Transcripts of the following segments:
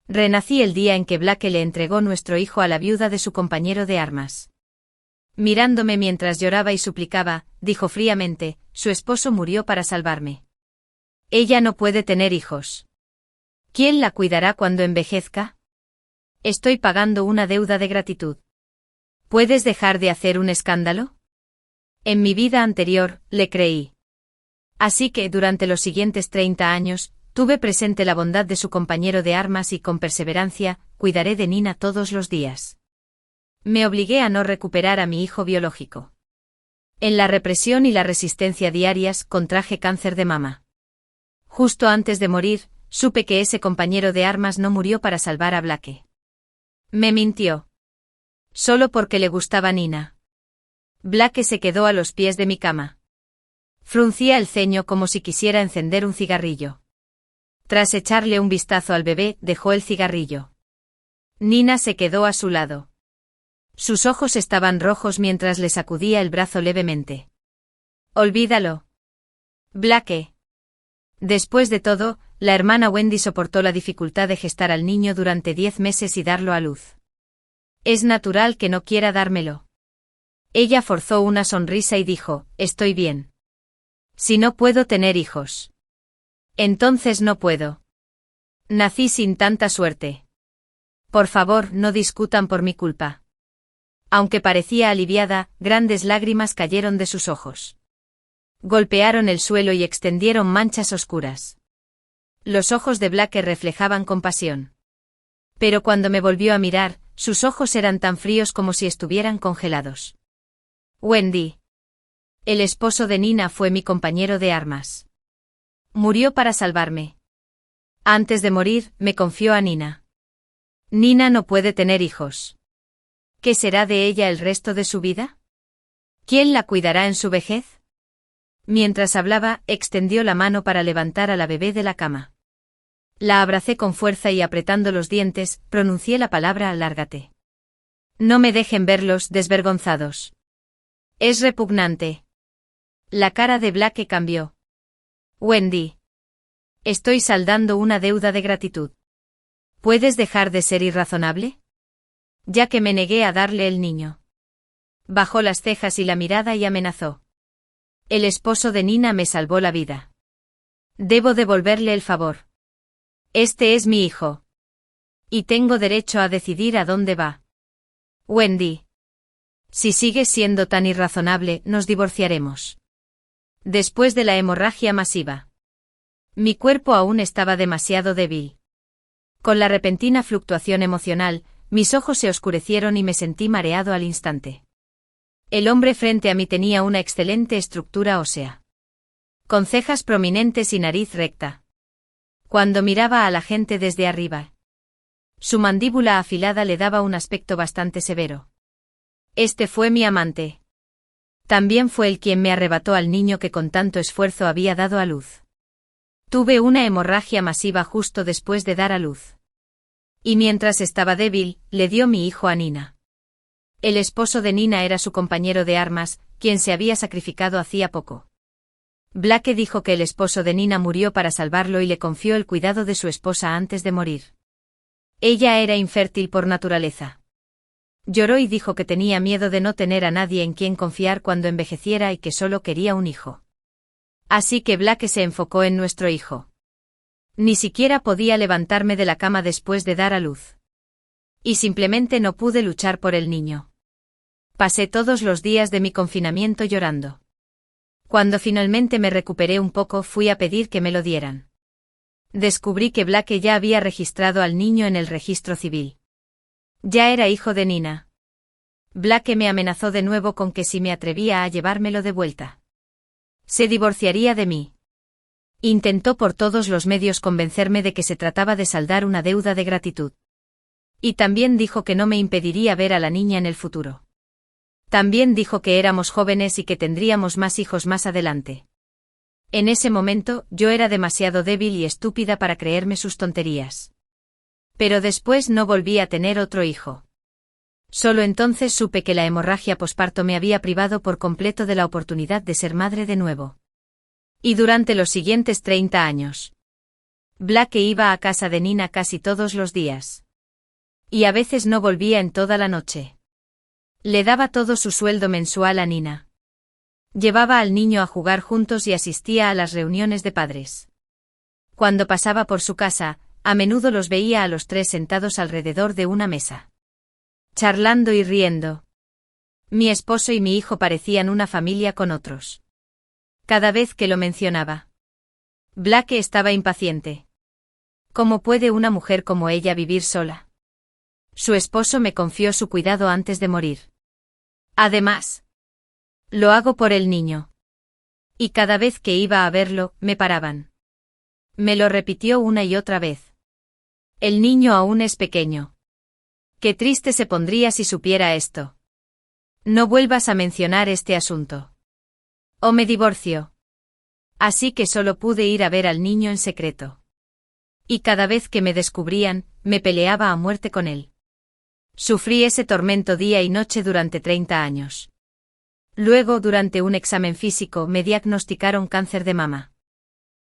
Renací el día en que Blake le entregó nuestro hijo a la viuda de su compañero de armas. Mirándome mientras lloraba y suplicaba, dijo fríamente, su esposo murió para salvarme. Ella no puede tener hijos. ¿Quién la cuidará cuando envejezca? Estoy pagando una deuda de gratitud. ¿Puedes dejar de hacer un escándalo? En mi vida anterior, le creí. Así que, durante los siguientes 30 años, tuve presente la bondad de su compañero de armas y con perseverancia, cuidaré de Nina todos los días. Me obligué a no recuperar a mi hijo biológico. En la represión y la resistencia diarias, contraje cáncer de mama. Justo antes de morir, supe que ese compañero de armas no murió para salvar a Blake. Me mintió. Solo porque le gustaba Nina. Blake se quedó a los pies de mi cama. Fruncía el ceño como si quisiera encender un cigarrillo. Tras echarle un vistazo al bebé, dejó el cigarrillo. Nina se quedó a su lado. Sus ojos estaban rojos mientras le sacudía el brazo levemente. Olvídalo. Blake. Después de todo, la hermana Wendy soportó la dificultad de gestar al niño durante 10 meses y darlo a luz. Es natural que no quiera dármelo. Ella forzó una sonrisa y dijo, estoy bien. Si no puedo tener hijos. Entonces no puedo. Nací sin tanta suerte. Por favor, no discutan por mi culpa. Aunque parecía aliviada, grandes lágrimas cayeron de sus ojos. Golpearon el suelo y extendieron manchas oscuras. Los ojos de Blake reflejaban compasión. Pero cuando me volvió a mirar, sus ojos eran tan fríos como si estuvieran congelados. Wendy. El esposo de Nina fue mi compañero de armas. Murió para salvarme. Antes de morir, me confió a Nina. Nina no puede tener hijos. ¿Qué será de ella el resto de su vida? ¿Quién la cuidará en su vejez? Mientras hablaba, extendió la mano para levantar a la bebé de la cama. La abracé con fuerza y apretando los dientes, pronuncié la palabra alárgate. No me dejen verlos desvergonzados. Es repugnante. La cara de Blake cambió. Wendy. Estoy saldando una deuda de gratitud. ¿Puedes dejar de ser irrazonable? Ya que me negué a darle el niño. Bajó las cejas y la mirada y amenazó. El esposo de Nina me salvó la vida. Debo devolverle el favor. Este es mi hijo. Y tengo derecho a decidir a dónde va. Wendy. Si sigues siendo tan irrazonable, nos divorciaremos. Después de la hemorragia masiva. Mi cuerpo aún estaba demasiado débil. Con la repentina fluctuación emocional, mis ojos se oscurecieron y me sentí mareado al instante. El hombre frente a mí tenía una excelente estructura ósea. Con cejas prominentes y nariz recta. Cuando miraba a la gente desde arriba. Su mandíbula afilada le daba un aspecto bastante severo. Este fue mi amante. También fue él quien me arrebató al niño que con tanto esfuerzo había dado a luz. Tuve una hemorragia masiva justo después de dar a luz. Y mientras estaba débil, le dio mi hijo a Nina. El esposo de Nina era su compañero de armas, quien se había sacrificado hacía poco. Blake dijo que el esposo de Nina murió para salvarlo y le confió el cuidado de su esposa antes de morir. Ella era infértil por naturaleza. Lloró y dijo que tenía miedo de no tener a nadie en quien confiar cuando envejeciera y que solo quería un hijo. Así que Blake se enfocó en nuestro hijo. Ni siquiera podía levantarme de la cama después de dar a luz. Y simplemente no pude luchar por el niño. Pasé todos los días de mi confinamiento llorando. Cuando finalmente me recuperé un poco, fui a pedir que me lo dieran. Descubrí que Blake ya había registrado al niño en el registro civil. Ya era hijo de Nina. Blake me amenazó de nuevo con que si me atrevía a llevármelo de vuelta, se divorciaría de mí. Intentó por todos los medios convencerme de que se trataba de saldar una deuda de gratitud. Y también dijo que no me impediría ver a la niña en el futuro. También dijo que éramos jóvenes y que tendríamos más hijos más adelante. En ese momento, yo era demasiado débil y estúpida para creerme sus tonterías. Pero después no volví a tener otro hijo. Solo entonces supe que la hemorragia posparto me había privado por completo de la oportunidad de ser madre de nuevo. Y durante los siguientes 30 años. Blake iba a casa de Nina casi todos los días. Y a veces no volvía en toda la noche. Le daba todo su sueldo mensual a Nina. Llevaba al niño a jugar juntos y asistía a las reuniones de padres. Cuando pasaba por su casa, a menudo los veía a los tres sentados alrededor de una mesa, charlando y riendo. Mi esposo y mi hijo parecían una familia con otros. Cada vez que lo mencionaba, Blake estaba impaciente. ¿Cómo puede una mujer como ella vivir sola? Su esposo me confió su cuidado antes de morir. Además, lo hago por el niño. Y cada vez que iba a verlo, me paraban. Me lo repitió una y otra vez. El niño aún es pequeño. Qué triste se pondría si supiera esto. No vuelvas a mencionar este asunto. O me divorcio. Así que solo pude ir a ver al niño en secreto. Y cada vez que me descubrían, me peleaba a muerte con él. Sufrí ese tormento día y noche durante 30 años. Luego, durante un examen físico, me diagnosticaron cáncer de mama.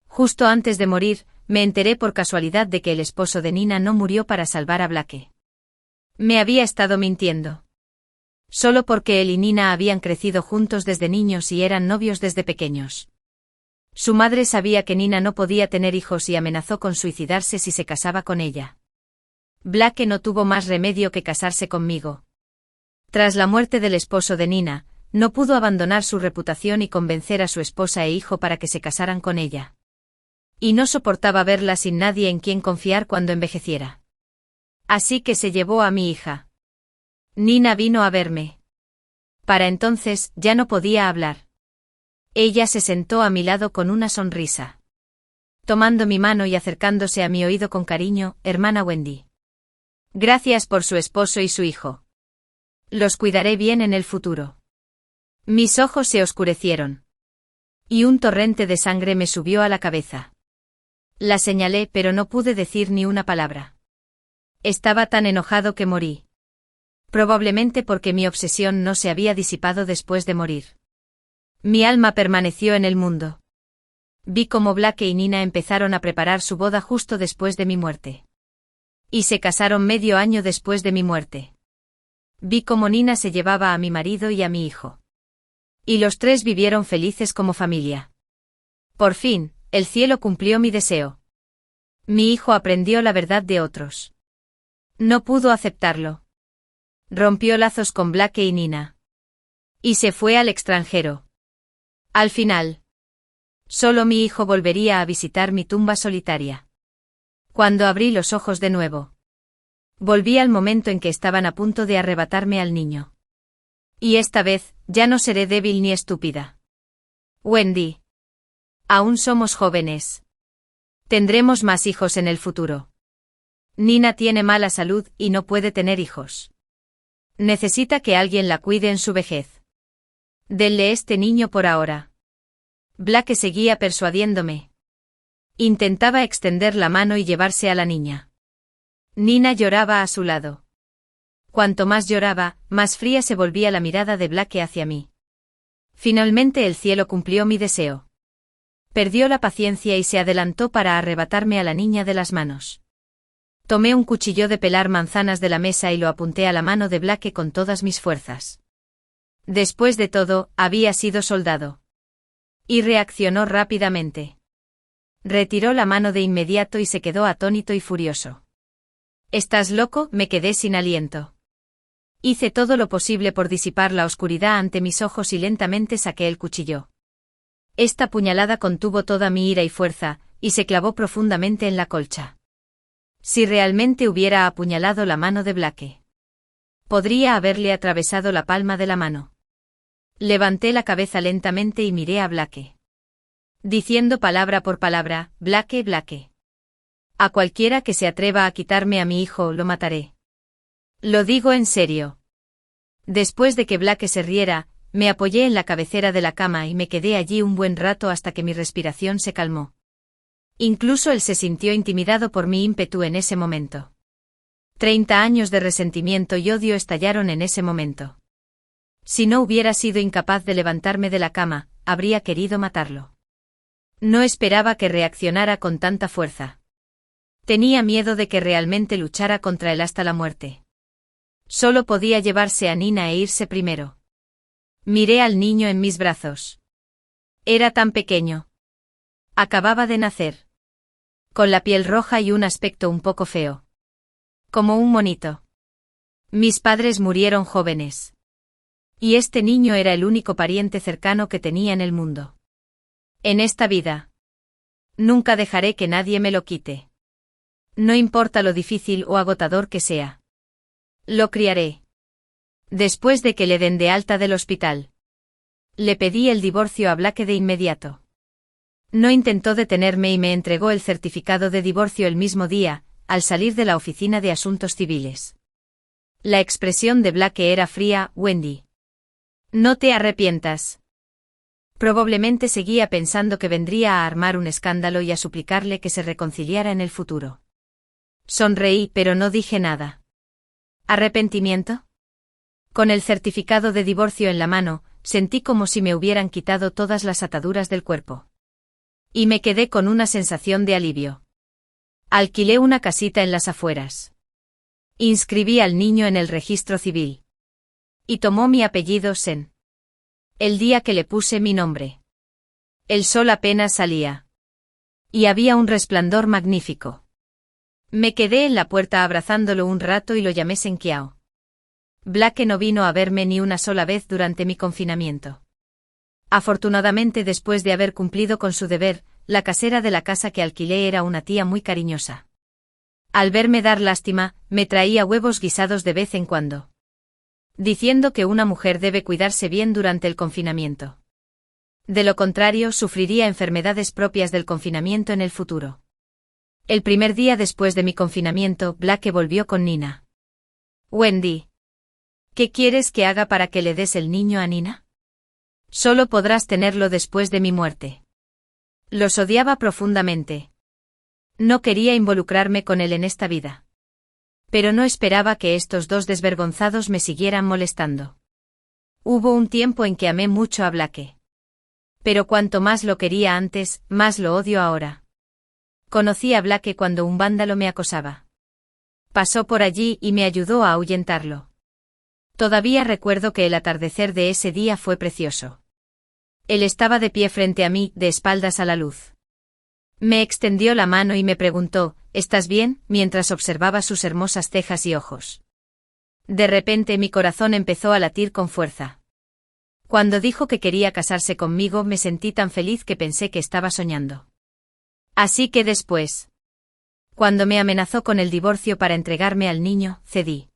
Justo antes de morir, me enteré por casualidad de que el esposo de Nina no murió para salvar a Blake. Me había estado mintiendo. Solo porque él y Nina habían crecido juntos desde niños y eran novios desde pequeños. Su madre sabía que Nina no podía tener hijos y amenazó con suicidarse si se casaba con ella. Blake no tuvo más remedio que casarse conmigo. Tras la muerte del esposo de Nina, no pudo abandonar su reputación y convencer a su esposa e hijo para que se casaran con ella. Y no soportaba verla sin nadie en quien confiar cuando envejeciera. Así que se llevó a mi hija. Nina vino a verme. Para entonces, ya no podía hablar. Ella se sentó a mi lado con una sonrisa, tomando mi mano y acercándose a mi oído con cariño. Hermana Wendy. Gracias por su esposo y su hijo. Los cuidaré bien en el futuro. Mis ojos se oscurecieron. Y un torrente de sangre me subió a la cabeza. La señalé, pero no pude decir ni una palabra. Estaba tan enojado que morí. Probablemente porque mi obsesión no se había disipado después de morir. Mi alma permaneció en el mundo. Vi cómo Blake y Nina empezaron a preparar su boda justo después de mi muerte. Y se casaron medio año después de mi muerte. Vi cómo Nina se llevaba a mi marido y a mi hijo. Y los tres vivieron felices como familia. Por fin, el cielo cumplió mi deseo. Mi hijo aprendió la verdad de otros. No pudo aceptarlo. Rompió lazos con Blake y Nina. Y se fue al extranjero. Al final, solo mi hijo volvería a visitar mi tumba solitaria. Cuando abrí los ojos de nuevo, volví al momento en que estaban a punto de arrebatarme al niño. Y esta vez, ya no seré débil ni estúpida. Wendy. Aún somos jóvenes. Tendremos más hijos en el futuro. Nina tiene mala salud y no puede tener hijos. Necesita que alguien la cuide en su vejez. Denle este niño por ahora. Blake seguía persuadiéndome. Intentaba extender la mano y llevarse a la niña. Nina lloraba a su lado. Cuanto más lloraba, más fría se volvía la mirada de Blake hacia mí. Finalmente el cielo cumplió mi deseo. Perdió la paciencia y se adelantó para arrebatarme a la niña de las manos. Tomé un cuchillo de pelar manzanas de la mesa y lo apunté a la mano de Blake con todas mis fuerzas. Después de todo, había sido soldado. Y reaccionó rápidamente. Retiró la mano de inmediato y se quedó atónito y furioso. ¿Estás loco? Me quedé sin aliento. Hice todo lo posible por disipar la oscuridad ante mis ojos y lentamente saqué el cuchillo. Esta puñalada contuvo toda mi ira y fuerza, y se clavó profundamente en la colcha. Si realmente hubiera apuñalado la mano de Blake, podría haberle atravesado la palma de la mano. Levanté la cabeza lentamente y miré a Blake, diciendo palabra por palabra: Blake, Blake. A cualquiera que se atreva a quitarme a mi hijo lo mataré. Lo digo en serio. Después de que Blake se riera, me apoyé en la cabecera de la cama y me quedé allí un buen rato hasta que mi respiración se calmó. Incluso él se sintió intimidado por mi ímpetu en ese momento. 30 años de resentimiento y odio estallaron en ese momento. Si no hubiera sido incapaz de levantarme de la cama, habría querido matarlo. No esperaba que reaccionara con tanta fuerza. Tenía miedo de que realmente luchara contra él hasta la muerte. Solo podía llevarse a Nina e irse primero. Miré al niño en mis brazos. Era tan pequeño. Acababa de nacer. Con la piel roja y un aspecto un poco feo. Como un monito. Mis padres murieron jóvenes. Y este niño era el único pariente cercano que tenía en el mundo. En esta vida. Nunca dejaré que nadie me lo quite. No importa lo difícil o agotador que sea. Lo criaré. Después de que le den de alta del hospital. Le pedí el divorcio a Blake de inmediato. No intentó detenerme y me entregó el certificado de divorcio el mismo día, al salir de la oficina de asuntos civiles. La expresión de Blake era fría. Wendy. No te arrepientas. Probablemente seguía pensando que vendría a armar un escándalo y a suplicarle que se reconciliara en el futuro. Sonreí, pero no dije nada. ¿Arrepentimiento? Con el certificado de divorcio en la mano, sentí como si me hubieran quitado todas las ataduras del cuerpo. Y me quedé con una sensación de alivio. Alquilé una casita en las afueras. Inscribí al niño en el registro civil. Y tomó mi apellido Sen. El día que le puse mi nombre. El sol apenas salía. Y había un resplandor magnífico. Me quedé en la puerta abrazándolo un rato y lo llamé Senkiao. Blake no vino a verme ni una sola vez durante mi confinamiento. Afortunadamente, después de haber cumplido con su deber, la casera de la casa que alquilé era una tía muy cariñosa. Al verme dar lástima, me traía huevos guisados de vez en cuando. Diciendo que una mujer debe cuidarse bien durante el confinamiento. De lo contrario, sufriría enfermedades propias del confinamiento en el futuro. El primer día después de mi confinamiento, Blake volvió con Nina. Wendy. ¿Qué quieres que haga para que le des el niño a Nina? Solo podrás tenerlo después de mi muerte. Los odiaba profundamente. No quería involucrarme con él en esta vida. Pero no esperaba que estos dos desvergonzados me siguieran molestando. Hubo un tiempo en que amé mucho a Blake. Pero cuanto más lo quería antes, más lo odio ahora. Conocí a Blake cuando un vándalo me acosaba. Pasó por allí y me ayudó a ahuyentarlo. Todavía recuerdo que el atardecer de ese día fue precioso. Él estaba de pie frente a mí, de espaldas a la luz. Me extendió la mano y me preguntó, ¿estás bien?, mientras observaba sus hermosas cejas y ojos. De repente mi corazón empezó a latir con fuerza. Cuando dijo que quería casarse conmigo me sentí tan feliz que pensé que estaba soñando. Así que después, cuando me amenazó con el divorcio para entregarme al niño, cedí.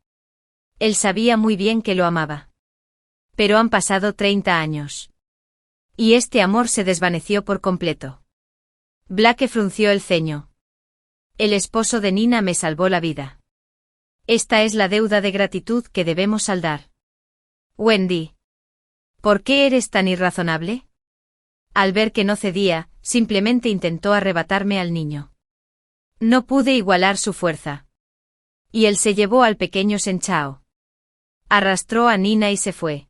Él sabía muy bien que lo amaba. Pero han pasado 30 años. Y este amor se desvaneció por completo. Blake frunció el ceño. El esposo de Nina me salvó la vida. Esta es la deuda de gratitud que debemos saldar. Wendy. ¿Por qué eres tan irrazonable? Al ver que no cedía, simplemente intentó arrebatarme al niño. No pude igualar su fuerza. Y él se llevó al pequeño Senchao. Arrastró a Nina y se fue.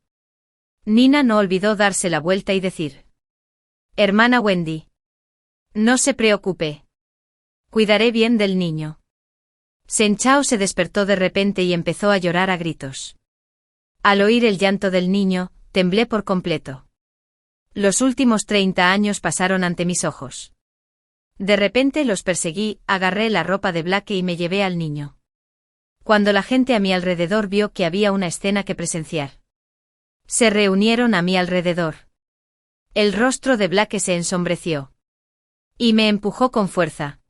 Nina no olvidó darse la vuelta y decir: Hermana Wendy. No se preocupe. Cuidaré bien del niño. Senchao se despertó de repente y empezó a llorar a gritos. Al oír el llanto del niño, temblé por completo. Los últimos 30 años pasaron ante mis ojos. De repente los perseguí, agarré la ropa de Blake y me llevé al niño. Cuando la gente a mi alrededor vio que había una escena que presenciar, se reunieron a mi alrededor. El rostro de Blake se ensombreció. Y me empujó con fuerza.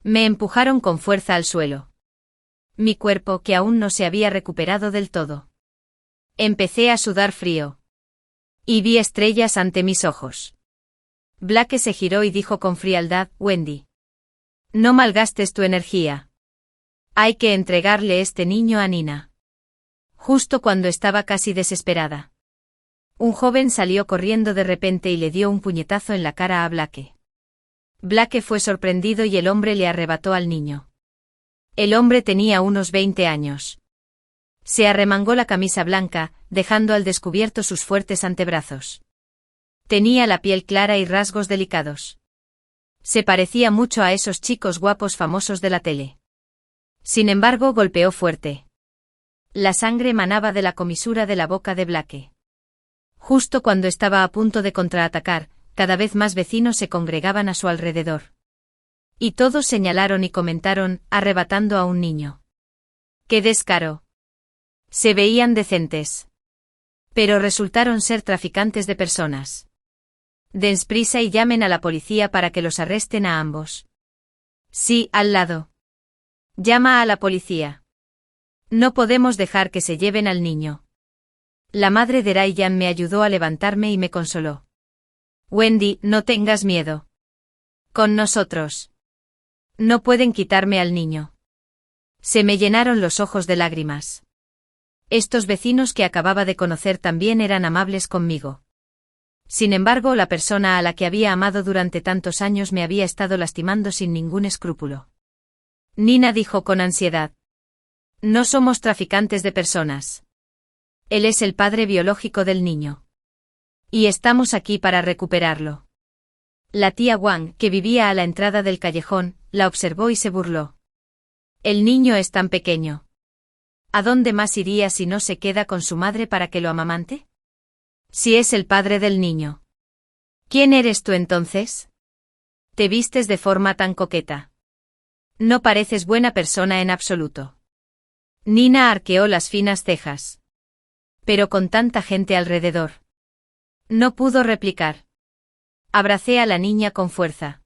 Me empujaron con fuerza al suelo. Mi cuerpo, que aún no se había recuperado del todo. Empecé a sudar frío. Y vi estrellas ante mis ojos. Blake se giró y dijo con frialdad: Wendy. No malgastes tu energía. Hay que entregarle este niño a Nina. Justo cuando estaba casi desesperada. Un joven salió corriendo de repente y le dio un puñetazo en la cara a Blake. Blake fue sorprendido y el hombre le arrebató al niño. El hombre tenía unos 20 años. Se arremangó la camisa blanca, dejando al descubierto sus fuertes antebrazos. Tenía la piel clara y rasgos delicados. Se parecía mucho a esos chicos guapos famosos de la tele. Sin embargo, golpeó fuerte. La sangre manaba de la comisura de la boca de Blake. Justo cuando estaba a punto de contraatacar, cada vez más vecinos se congregaban a su alrededor. Y todos señalaron y comentaron, arrebatando a un niño. ¡Qué descaro! Se veían decentes. Pero resultaron ser traficantes de personas. Dense prisa y llamen a la policía para que los arresten a ambos. Sí, al lado. Llama a la policía. No podemos dejar que se lleven al niño. La madre de Ryan me ayudó a levantarme y me consoló. Wendy, no tengas miedo. Con nosotros. No pueden quitarme al niño. Se me llenaron los ojos de lágrimas. Estos vecinos que acababa de conocer también eran amables conmigo. Sin embargo, la persona a la que había amado durante tantos años me había estado lastimando sin ningún escrúpulo. Nina dijo con ansiedad. No somos traficantes de personas. Él es el padre biológico del niño. Y estamos aquí para recuperarlo. La tía Wang, que vivía a la entrada del callejón, la observó y se burló. El niño es tan pequeño. ¿A dónde más iría si no se queda con su madre para que lo amamante? Si es el padre del niño. ¿Quién eres tú entonces? Te vistes de forma tan coqueta. No pareces buena persona en absoluto. Nina arqueó las finas cejas. Pero con tanta gente alrededor. No pudo replicar. Abracé a la niña con fuerza.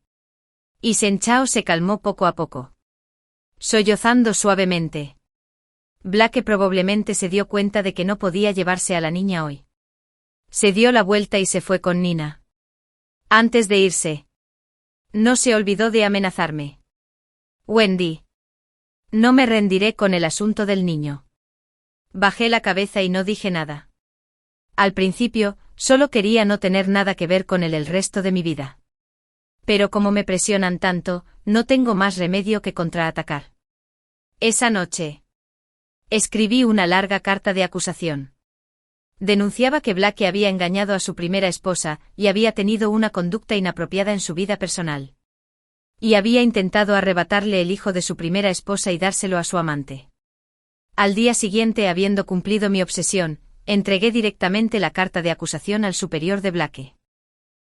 Y Shen Chao se calmó poco a poco. Sollozando suavemente. Blake probablemente se dio cuenta de que no podía llevarse a la niña hoy. Se dio la vuelta y se fue con Nina. Antes de irse. No se olvidó de amenazarme. Wendy. No me rendiré con el asunto del niño. Bajé la cabeza y no dije nada. Al principio, solo quería no tener nada que ver con él el resto de mi vida. Pero como me presionan tanto, no tengo más remedio que contraatacar. Esa noche. Escribí una larga carta de acusación. Denunciaba que Blake había engañado a su primera esposa y había tenido una conducta inapropiada en su vida personal. Y había intentado arrebatarle el hijo de su primera esposa y dárselo a su amante. Al día siguiente, habiendo cumplido mi obsesión, entregué directamente la carta de acusación al superior de Blake.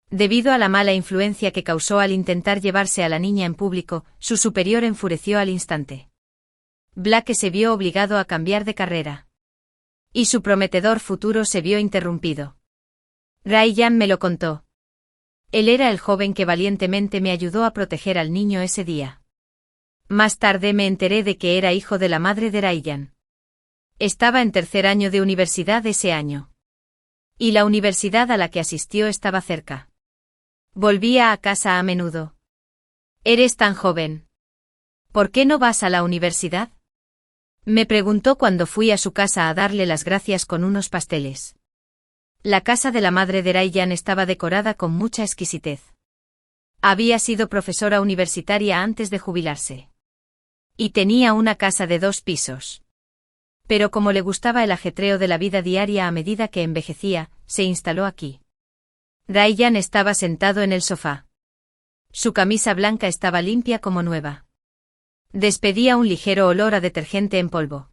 Debido a la mala influencia que causó al intentar llevarse a la niña en público, su superior enfureció al instante. Blake se vio obligado a cambiar de carrera. Y su prometedor futuro se vio interrumpido. Ryan me lo contó. Él era el joven que valientemente me ayudó a proteger al niño ese día. Más tarde me enteré de que era hijo de la madre de Ryan. Estaba en tercer año de universidad ese año. Y la universidad a la que asistió estaba cerca. Volvía a casa a menudo. ¿Eres tan joven? ¿Por qué no vas a la universidad? Me preguntó cuando fui a su casa a darle las gracias con unos pasteles. La casa de la madre de Ryan estaba decorada con mucha exquisitez. Había sido profesora universitaria antes de jubilarse. Y tenía una casa de 2 pisos. Pero como le gustaba el ajetreo de la vida diaria a medida que envejecía, se instaló aquí. Ryan estaba sentado en el sofá. Su camisa blanca estaba limpia como nueva. Despedía un ligero olor a detergente en polvo.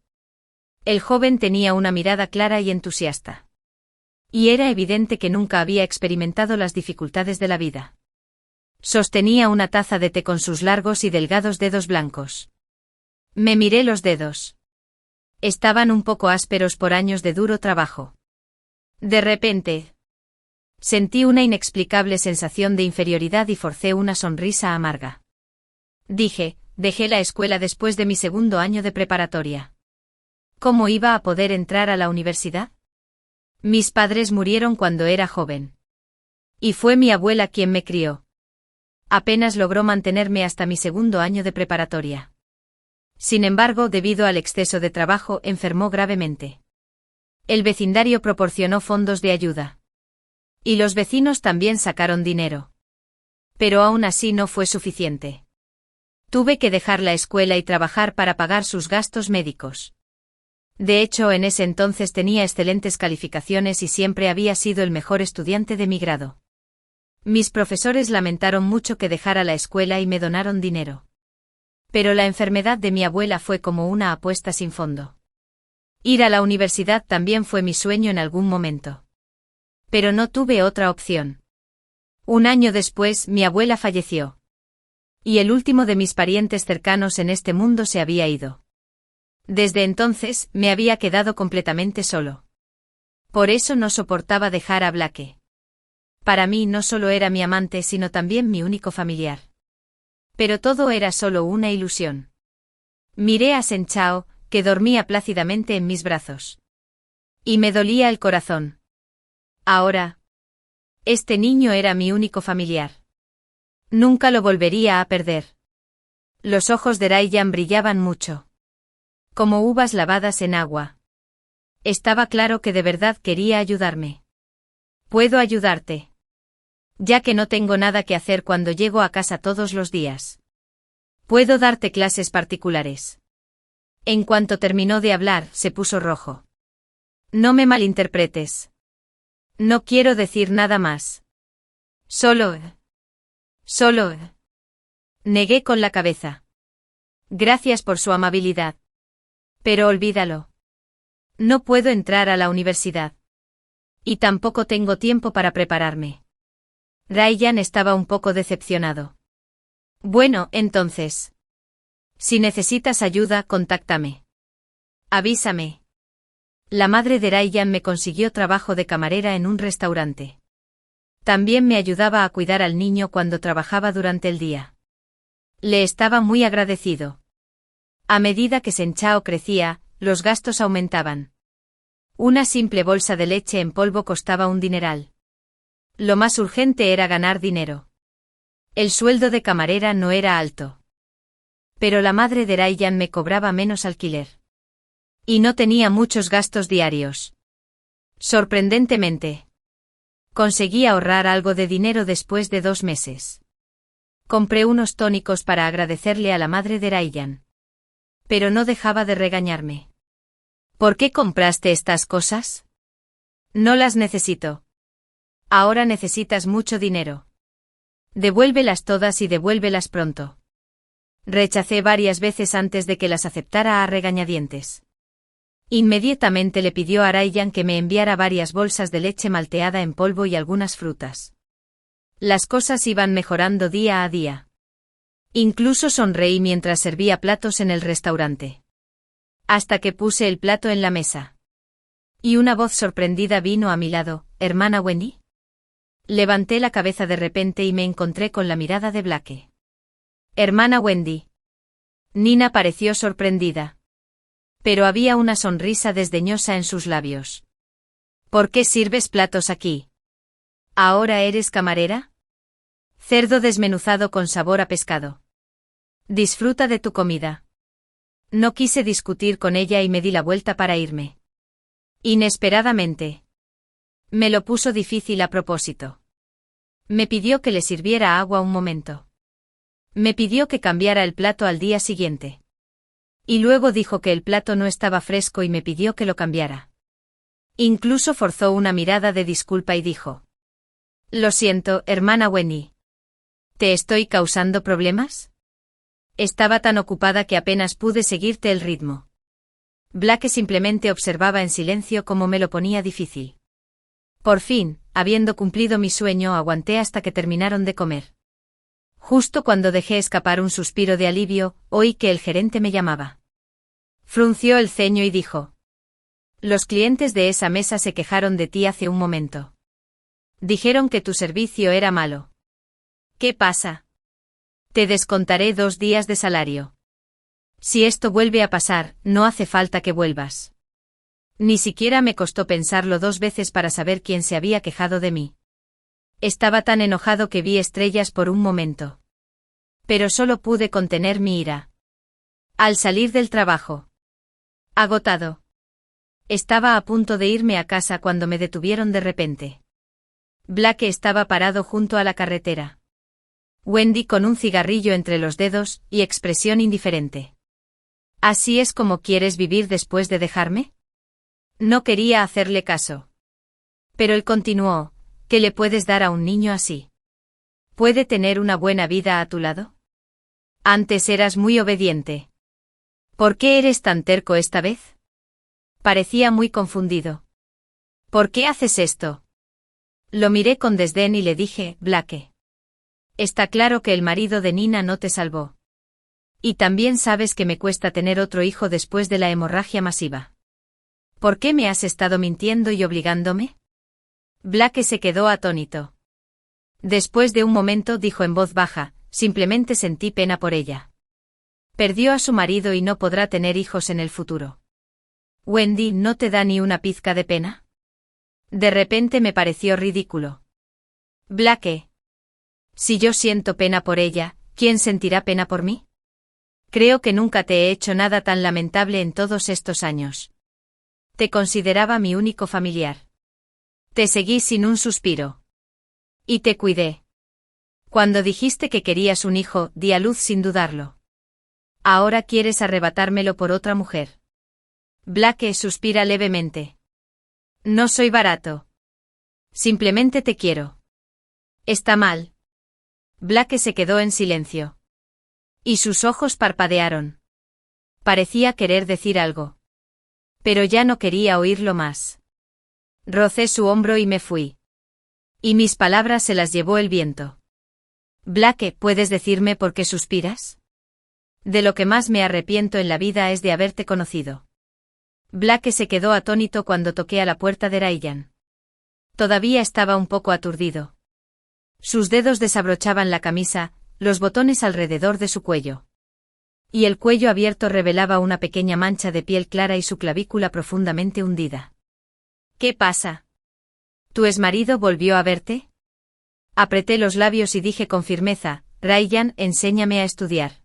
El joven tenía una mirada clara y entusiasta. Y era evidente que nunca había experimentado las dificultades de la vida. Sostenía una taza de té con sus largos y delgados dedos blancos. Me miré los dedos. Estaban un poco ásperos por años de duro trabajo. De repente, sentí una inexplicable sensación de inferioridad y forcé una sonrisa amarga. Dije, dejé la escuela después de mi segundo año de preparatoria. ¿Cómo iba a poder entrar a la universidad? Mis padres murieron cuando era joven. Y fue mi abuela quien me crió. Apenas logró mantenerme hasta mi segundo año de preparatoria. Sin embargo, debido al exceso de trabajo, enfermó gravemente. El vecindario proporcionó fondos de ayuda. Y los vecinos también sacaron dinero. Pero aún así no fue suficiente. Tuve que dejar la escuela y trabajar para pagar sus gastos médicos. De hecho, en ese entonces tenía excelentes calificaciones y siempre había sido el mejor estudiante de mi grado. Mis profesores lamentaron mucho que dejara la escuela y me donaron dinero. Pero la enfermedad de mi abuela fue como una apuesta sin fondo. Ir a la universidad también fue mi sueño en algún momento. Pero no tuve otra opción. Un año después, mi abuela falleció. Y el último de mis parientes cercanos en este mundo se había ido. Desde entonces, me había quedado completamente solo. Por eso no soportaba dejar a Blake. Para mí no solo era mi amante sino también mi único familiar. Pero todo era solo una ilusión. Miré a Shen Chao, que dormía plácidamente en mis brazos. Y me dolía el corazón. Ahora, este niño era mi único familiar. Nunca lo volvería a perder. Los ojos de Ryan brillaban mucho. Como uvas lavadas en agua. Estaba claro que de verdad quería ayudarme. Puedo ayudarte. Ya que no tengo nada que hacer cuando llego a casa todos los días. Puedo darte clases particulares. En cuanto terminó de hablar, se puso rojo. No me malinterpretes. No quiero decir nada más. Solo. Negué con la cabeza. Gracias por su amabilidad. Pero olvídalo. No puedo entrar a la universidad. Y tampoco tengo tiempo para prepararme. Ryan estaba un poco decepcionado. Bueno, entonces. Si necesitas ayuda, contáctame. Avísame. La madre de Ryan me consiguió trabajo de camarera en un restaurante. También me ayudaba a cuidar al niño cuando trabajaba durante el día. Le estaba muy agradecido. A medida que Shen Chao crecía, los gastos aumentaban. Una simple bolsa de leche en polvo costaba un dineral. Lo más urgente era ganar dinero. El sueldo de camarera no era alto. Pero la madre de Ryan me cobraba menos alquiler. Y no tenía muchos gastos diarios. Sorprendentemente. Conseguí ahorrar algo de dinero después de 2 meses. Compré unos tónicos para agradecerle a la madre de Ryan. Pero no dejaba de regañarme. ¿Por qué compraste estas cosas? No las necesito. Ahora necesitas mucho dinero. Devuélvelas todas y devuélvelas pronto. Rechacé varias veces antes de que las aceptara a regañadientes. Inmediatamente le pidió a Ryan que me enviara varias bolsas de leche malteada en polvo y algunas frutas. Las cosas iban mejorando día a día. Incluso sonreí mientras servía platos en el restaurante. Hasta que puse el plato en la mesa. Y una voz sorprendida vino a mi lado, ¿hermana Wendy? Levanté la cabeza de repente y me encontré con la mirada de Blake. Hermana Wendy. Nina pareció sorprendida. Pero había una sonrisa desdeñosa en sus labios. ¿Por qué sirves platos aquí? ¿Ahora eres camarera? Cerdo desmenuzado con sabor a pescado. Disfruta de tu comida. No quise discutir con ella y me di la vuelta para irme. Inesperadamente. Me lo puso difícil a propósito. Me pidió que le sirviera agua un momento. Me pidió que cambiara el plato al día siguiente. Y luego dijo que el plato no estaba fresco y me pidió que lo cambiara. Incluso forzó una mirada de disculpa y dijo: Lo siento, hermana Wendy. ¿Te estoy causando problemas? Estaba tan ocupada que apenas pude seguirte el ritmo. Blake simplemente observaba en silencio cómo me lo ponía difícil. Por fin, habiendo cumplido mi sueño, aguanté hasta que terminaron de comer. Justo cuando dejé escapar un suspiro de alivio, oí que el gerente me llamaba. Frunció el ceño y dijo: Los clientes de esa mesa se quejaron de ti hace un momento. Dijeron que tu servicio era malo. ¿Qué pasa? Te descontaré 2 días de salario. Si esto vuelve a pasar, no hace falta que vuelvas. Ni siquiera me costó pensarlo 2 veces para saber quién se había quejado de mí. Estaba tan enojado que vi estrellas por un momento. Pero solo pude contener mi ira. Al salir del trabajo. Agotado. Estaba a punto de irme a casa cuando me detuvieron de repente. Blake estaba parado junto a la carretera. Wendy con un cigarrillo entre los dedos y expresión indiferente. ¿Así es como quieres vivir después de dejarme? No quería hacerle caso. Pero él continuó: ¿Qué le puedes dar a un niño así? ¿Puede tener una buena vida a tu lado? Antes eras muy obediente. ¿Por qué eres tan terco esta vez? Parecía muy confundido. ¿Por qué haces esto? Lo miré con desdén y le dije, Blake. Está claro que el marido de Nina no te salvó. Y también sabes que me cuesta tener otro hijo después de la hemorragia masiva. ¿Por qué me has estado mintiendo y obligándome? Blake se quedó atónito. Después de un momento dijo en voz baja, simplemente sentí pena por ella. Perdió a su marido y no podrá tener hijos en el futuro. Wendy, ¿no te da ni una pizca de pena? De repente me pareció ridículo. Blake. Si yo siento pena por ella, ¿quién sentirá pena por mí? Creo que nunca te he hecho nada tan lamentable en todos estos años. Te consideraba mi único familiar. Te seguí sin un suspiro. Y te cuidé. Cuando dijiste que querías un hijo, di a luz sin dudarlo. Ahora quieres arrebatármelo por otra mujer. Blake suspira levemente. No soy barato. Simplemente te quiero. Está mal. Blake se quedó en silencio. Y sus ojos parpadearon. Parecía querer decir algo. Pero ya no quería oírlo más. Rocé su hombro y me fui. Y mis palabras se las llevó el viento. Blake, ¿puedes decirme por qué suspiras? De lo que más me arrepiento en la vida es de haberte conocido. Blake se quedó atónito cuando toqué a la puerta de Ryan. Todavía estaba un poco aturdido. Sus dedos desabrochaban la camisa, los botones alrededor de su cuello. Y el cuello abierto revelaba una pequeña mancha de piel clara y su clavícula profundamente hundida. ¿Qué pasa? ¿Tu exmarido volvió a verte? Apreté los labios y dije con firmeza, Ryan, enséñame a estudiar.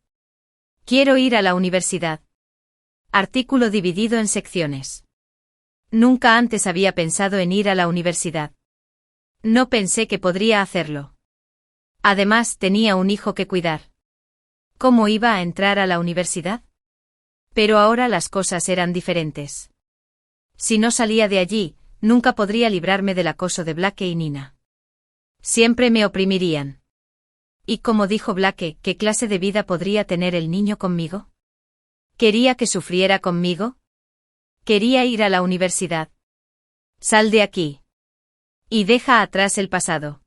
Quiero ir a la universidad. Artículo dividido en secciones. Nunca antes había pensado en ir a la universidad. No pensé que podría hacerlo. Además, tenía un hijo que cuidar. ¿Cómo iba a entrar a la universidad? Pero ahora las cosas eran diferentes. Si no salía de allí, nunca podría librarme del acoso de Blake y Nina. Siempre me oprimirían. Y como dijo Blake, ¿qué clase de vida podría tener el niño conmigo? ¿Quería que sufriera conmigo? Quería ir a la universidad. Sal de aquí. Y deja atrás el pasado.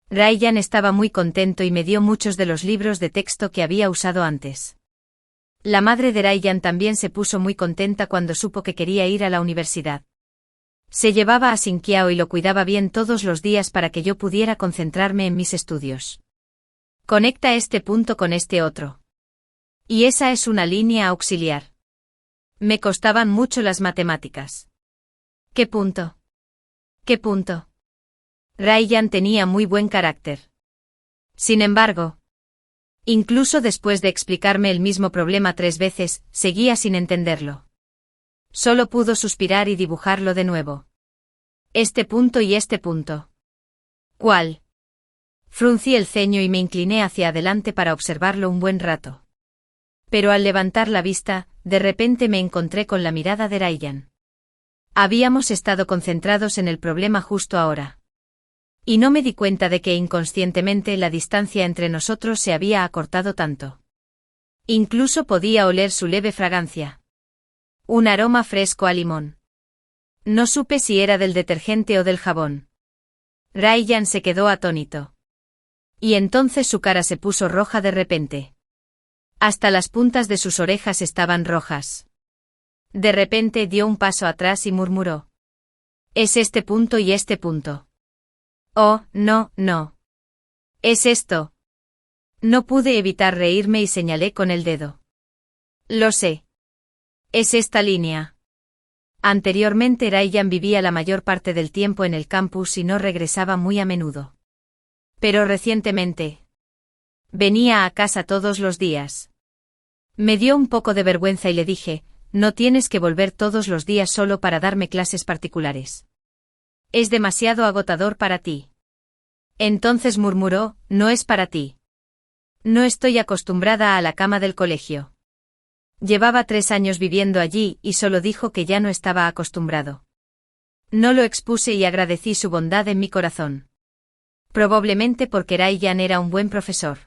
Ryan estaba muy contento y me dio muchos de los libros de texto que había usado antes. La madre de Ryan también se puso muy contenta cuando supo que quería ir a la universidad. Se llevaba a Sinkiao y lo cuidaba bien todos los días para que yo pudiera concentrarme en mis estudios. Conecta este punto con este otro. Y esa es una línea auxiliar. Me costaban mucho las matemáticas. ¿Qué punto? ¿Qué punto? Ryan tenía muy buen carácter. Sin embargo, incluso después de explicarme el mismo problema 3 veces, seguía sin entenderlo. Solo pudo suspirar y dibujarlo de nuevo. Este punto y este punto. ¿Cuál? Fruncí el ceño y me incliné hacia adelante para observarlo un buen rato. Pero al levantar la vista, de repente me encontré con la mirada de Ryan. Habíamos estado concentrados en el problema justo ahora. Y no me di cuenta de que inconscientemente la distancia entre nosotros se había acortado tanto. Incluso podía oler su leve fragancia. Un aroma fresco a limón. No supe si era del detergente o del jabón. Ryan se quedó atónito. Y entonces su cara se puso roja de repente. Hasta las puntas de sus orejas estaban rojas. De repente dio un paso atrás y murmuró. Es este punto y este punto. Oh, no, no. Es esto. No pude evitar reírme y señalé con el dedo. Lo sé. Es esta línea. Anteriormente Ryan vivía la mayor parte del tiempo en el campus y no regresaba muy a menudo. Pero recientemente venía a casa todos los días. Me dio un poco de vergüenza y le dije, no tienes que volver todos los días solo para darme clases particulares. Es demasiado agotador para ti. Entonces murmuró, no es para ti. No estoy acostumbrada a la cama del colegio. Llevaba 3 años viviendo allí y solo dijo que ya no estaba acostumbrado. No lo expuse y agradecí su bondad en mi corazón. Probablemente porque Ryan era un buen profesor.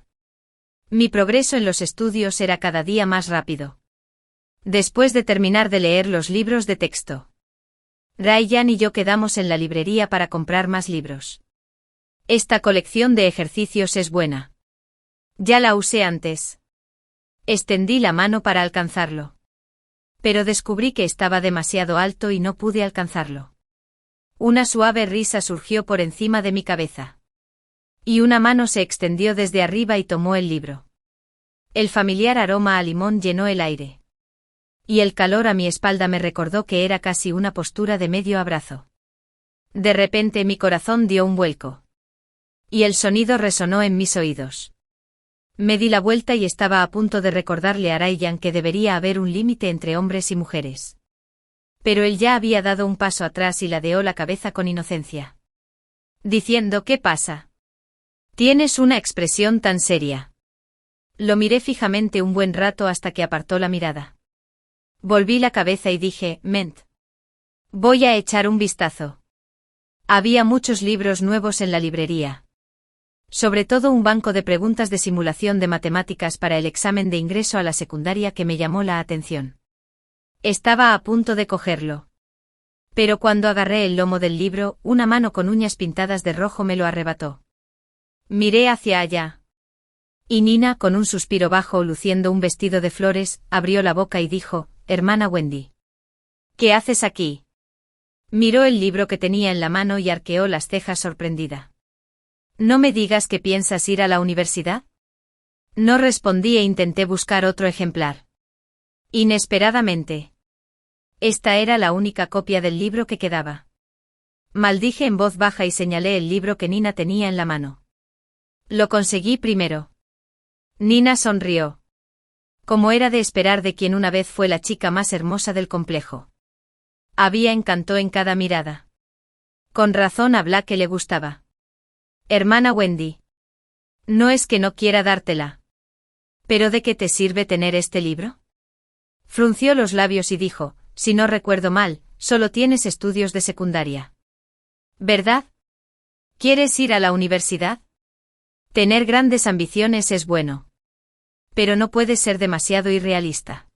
Mi progreso en los estudios era cada día más rápido. Después de terminar de leer los libros de texto, Ryan y yo quedamos en la librería para comprar más libros. Esta colección de ejercicios es buena. Ya la usé antes. Extendí la mano para alcanzarlo. Pero descubrí que estaba demasiado alto y no pude alcanzarlo. Una suave risa surgió por encima de mi cabeza. Y una mano se extendió desde arriba y tomó el libro. El familiar aroma a limón llenó el aire. Y el calor a mi espalda me recordó que era casi una postura de medio abrazo. De repente mi corazón dio un vuelco. Y el sonido resonó en mis oídos. Me di la vuelta y estaba a punto de recordarle a Ryan que debería haber un límite entre hombres y mujeres. Pero él ya había dado un paso atrás y ladeó la cabeza con inocencia. Diciendo: ¿qué pasa? Tienes una expresión tan seria. Lo miré fijamente un buen rato hasta que apartó la mirada. Volví la cabeza y dije: Ment. Voy a echar un vistazo. Había muchos libros nuevos en la librería. Sobre todo un banco de preguntas de simulación de matemáticas para el examen de ingreso a la secundaria que me llamó la atención. Estaba a punto de cogerlo. Pero cuando agarré el lomo del libro, una mano con uñas pintadas de rojo me lo arrebató. Miré hacia allá. Y Nina, con un suspiro bajo luciendo un vestido de flores, abrió la boca y dijo: «Hermana Wendy. ¿Qué haces aquí?» Miró el libro que tenía en la mano y arqueó las cejas sorprendida. «¿No me digas que piensas ir a la universidad?» No respondí e intenté buscar otro ejemplar. Inesperadamente. Esta era la única copia del libro que quedaba. Maldije en voz baja y señalé el libro que Nina tenía en la mano. «Lo conseguí primero». Nina sonrió. Como era de esperar de quien una vez fue la chica más hermosa del complejo. Había encanto en cada mirada. Con razón a Black le gustaba. «Hermana Wendy. No es que no quiera dártela. ¿Pero de qué te sirve tener este libro?» Frunció los labios y dijo: «Si no recuerdo mal, solo tienes estudios de secundaria. ¿Verdad? ¿Quieres ir a la universidad? Tener grandes ambiciones es bueno. Pero no puedes ser demasiado irrealista.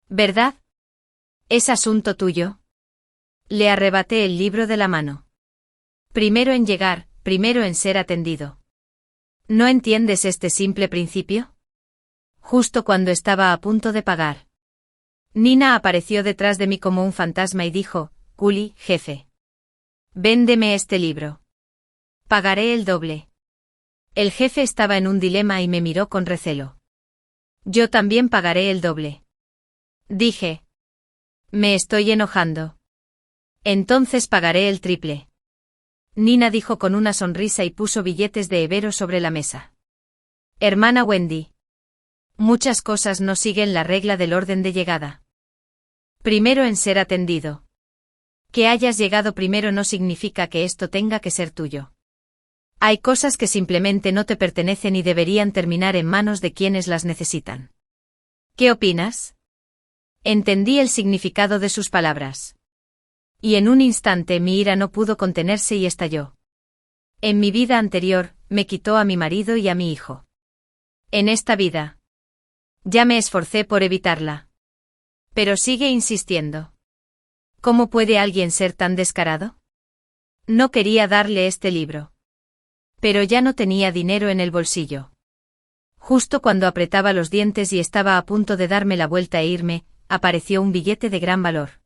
¿Verdad? ¿Es asunto tuyo?» Le arrebaté el libro de la mano. «Primero en llegar, primero en ser atendido. ¿No entiendes este simple principio?» Justo cuando estaba a punto de pagar, Nina apareció detrás de mí como un fantasma y dijo: «Culi, jefe. Véndeme este libro. Pagaré el doble». El jefe estaba en un dilema y me miró con recelo. «Yo también pagaré el doble», dije. «Me estoy enojando. Entonces pagaré el triple». Nina dijo con una sonrisa y puso billetes de Evero sobre la mesa. «Hermana Wendy. Muchas cosas no siguen la regla del orden de llegada. Primero en ser atendido. Que hayas llegado primero no significa que esto tenga que ser tuyo. Hay cosas que simplemente no te pertenecen y deberían terminar en manos de quienes las necesitan. ¿Qué opinas?» Entendí el significado de sus palabras. Y en un instante mi ira no pudo contenerse y estalló. En mi vida anterior, me quitó a mi marido y a mi hijo. En esta vida. Ya me esforcé por evitarla. Pero sigue insistiendo. ¿Cómo puede alguien ser tan descarado? No quería darle este libro. Pero ya no tenía dinero en el bolsillo. Justo cuando apretaba los dientes y estaba a punto de darme la vuelta e irme, apareció un billete de gran valor.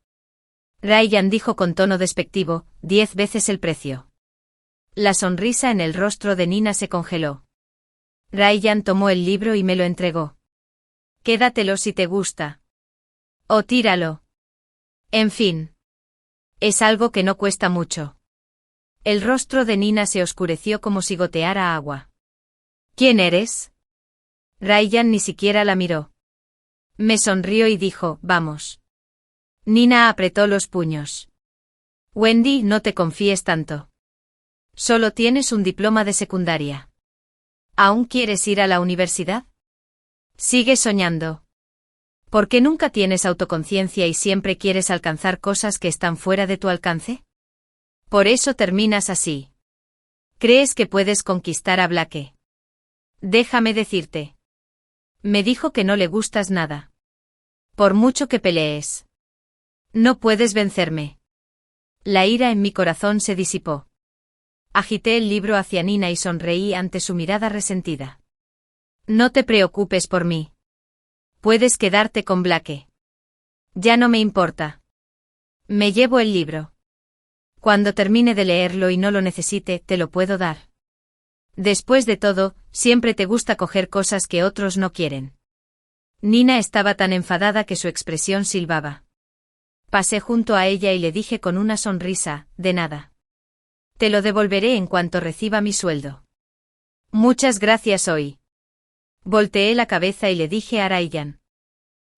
Ryan dijo con tono despectivo: 10 veces el precio. La sonrisa en el rostro de Nina se congeló. Ryan tomó el libro y me lo entregó. «Quédatelo si te gusta. O tíralo. En fin. Es algo que no cuesta mucho». El rostro de Nina se oscureció como si goteara agua. «¿Quién eres?» Ryan ni siquiera la miró. Me sonrió y dijo: «Vamos». Nina apretó los puños. «Wendy, no te confíes tanto. Solo tienes un diploma de secundaria. ¿Aún quieres ir a la universidad? Sigue soñando. ¿Por qué nunca tienes autoconciencia y siempre quieres alcanzar cosas que están fuera de tu alcance? Por eso terminas así. ¿Crees que puedes conquistar a Blake? Déjame decirte. Me dijo que no le gustas nada. Por mucho que pelees. No puedes vencerme. La ira en mi corazón se disipó. Agité el libro hacia Nina y sonreí ante su mirada resentida. No te preocupes por mí. Puedes quedarte con Blake. Ya no me importa. Me llevo el libro. Cuando termine de leerlo y no lo necesite, te lo puedo dar. Después de todo, siempre te gusta coger cosas que otros no quieren. Nina estaba tan enfadada que su expresión silbaba. Pasé junto a ella y le dije con una sonrisa, de nada. Te lo devolveré en cuanto reciba mi sueldo. Muchas gracias hoy. Volteé la cabeza y le dije a Ryan.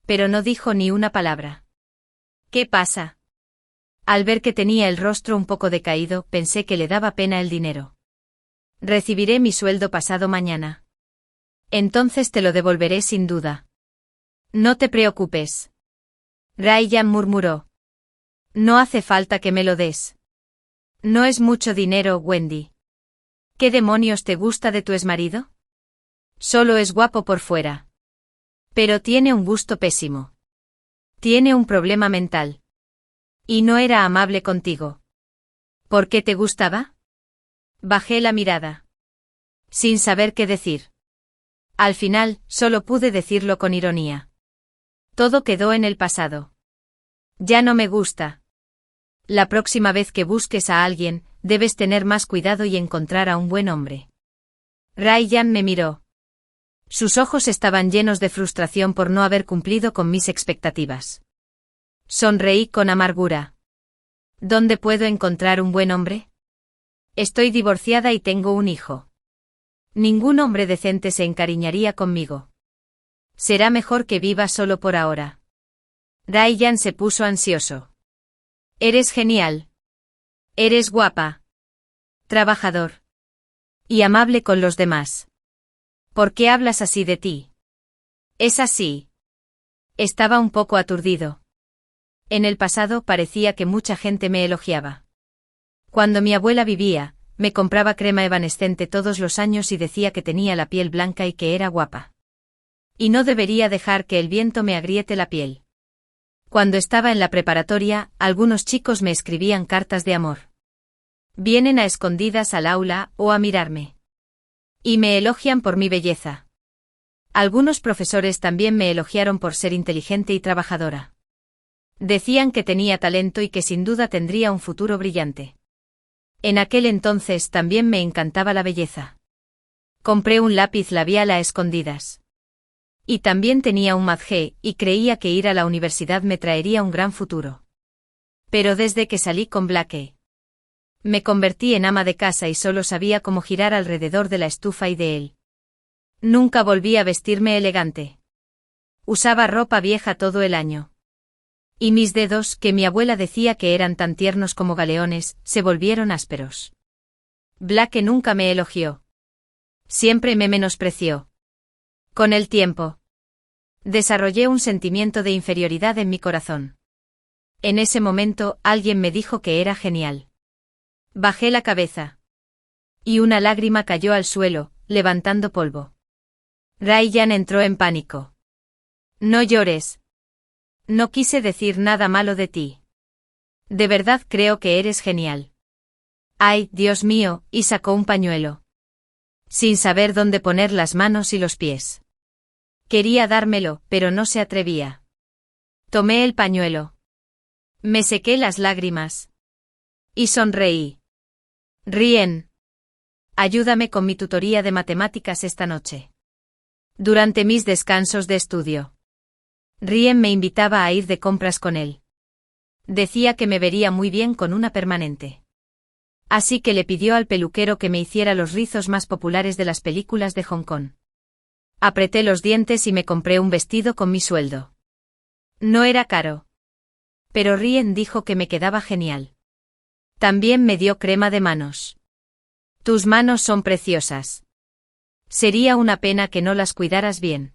Pero no dijo ni una palabra. ¿Qué pasa? Al ver que tenía el rostro un poco decaído, pensé que le daba pena el dinero. Recibiré mi sueldo pasado mañana. Entonces te lo devolveré sin duda. No te preocupes. Ryan murmuró. No hace falta que me lo des. No es mucho dinero, Wendy. ¿Qué demonios te gusta de tu exmarido? Solo es guapo por fuera. Pero tiene un gusto pésimo. Tiene un problema mental. Y no era amable contigo. ¿Por qué te gustaba? Bajé la mirada. Sin saber qué decir. Al final, solo pude decirlo con ironía. Todo quedó en el pasado. Ya no me gusta. La próxima vez que busques a alguien, debes tener más cuidado y encontrar a un buen hombre. Ryan me miró. Sus ojos estaban llenos de frustración por no haber cumplido con mis expectativas. Sonreí con amargura. ¿Dónde puedo encontrar un buen hombre? Estoy divorciada y tengo un hijo. Ningún hombre decente se encariñaría conmigo. Será mejor que viva solo por ahora. Ryan se puso ansioso. Eres genial. Eres guapa. Trabajador. Y amable con los demás. ¿Por qué hablas así de ti? Es así. Estaba un poco aturdido. En el pasado parecía que mucha gente me elogiaba. Cuando mi abuela vivía, me compraba crema evanescente todos los años y decía que tenía la piel blanca y que era guapa. Y no debería dejar que el viento me agriete la piel. Cuando estaba en la preparatoria, algunos chicos me escribían cartas de amor. Vienen a escondidas al aula o a mirarme. Y me elogian por mi belleza. Algunos profesores también me elogiaron por ser inteligente y trabajadora. Decían que tenía talento y que sin duda tendría un futuro brillante. En aquel entonces también me encantaba la belleza. Compré un lápiz labial a escondidas. Y también tenía un Mad-G, y creía que ir a la universidad me traería un gran futuro. Pero desde que salí con Blake, me convertí en ama de casa y solo sabía cómo girar alrededor de la estufa y de él. Nunca volví a vestirme elegante. Usaba ropa vieja todo el año. Y mis dedos, que mi abuela decía que eran tan tiernos como galeones, se volvieron ásperos. Blake nunca me elogió. Siempre me menospreció. Con el tiempo, desarrollé un sentimiento de inferioridad en mi corazón. En ese momento, alguien me dijo que era genial. Bajé la cabeza. Y una lágrima cayó al suelo, levantando polvo. Ryan entró en pánico. No llores. No quise decir nada malo de ti. De verdad creo que eres genial. Ay, Dios mío, y sacó un pañuelo. Sin saber dónde poner las manos y los pies. Quería dármelo, pero no se atrevía. Tomé el pañuelo. Me sequé las lágrimas. Y sonreí. Ryan. Ayúdame con mi tutoría de matemáticas esta noche. Durante mis descansos de estudio. Ryan me invitaba a ir de compras con él. Decía que me vería muy bien con una permanente. Así que le pidió al peluquero que me hiciera los rizos más populares de las películas de Hong Kong. Apreté los dientes y me compré un vestido con mi sueldo. No era caro. Pero Ryan dijo que me quedaba genial. También me dio crema de manos. Tus manos son preciosas. Sería una pena que no las cuidaras bien.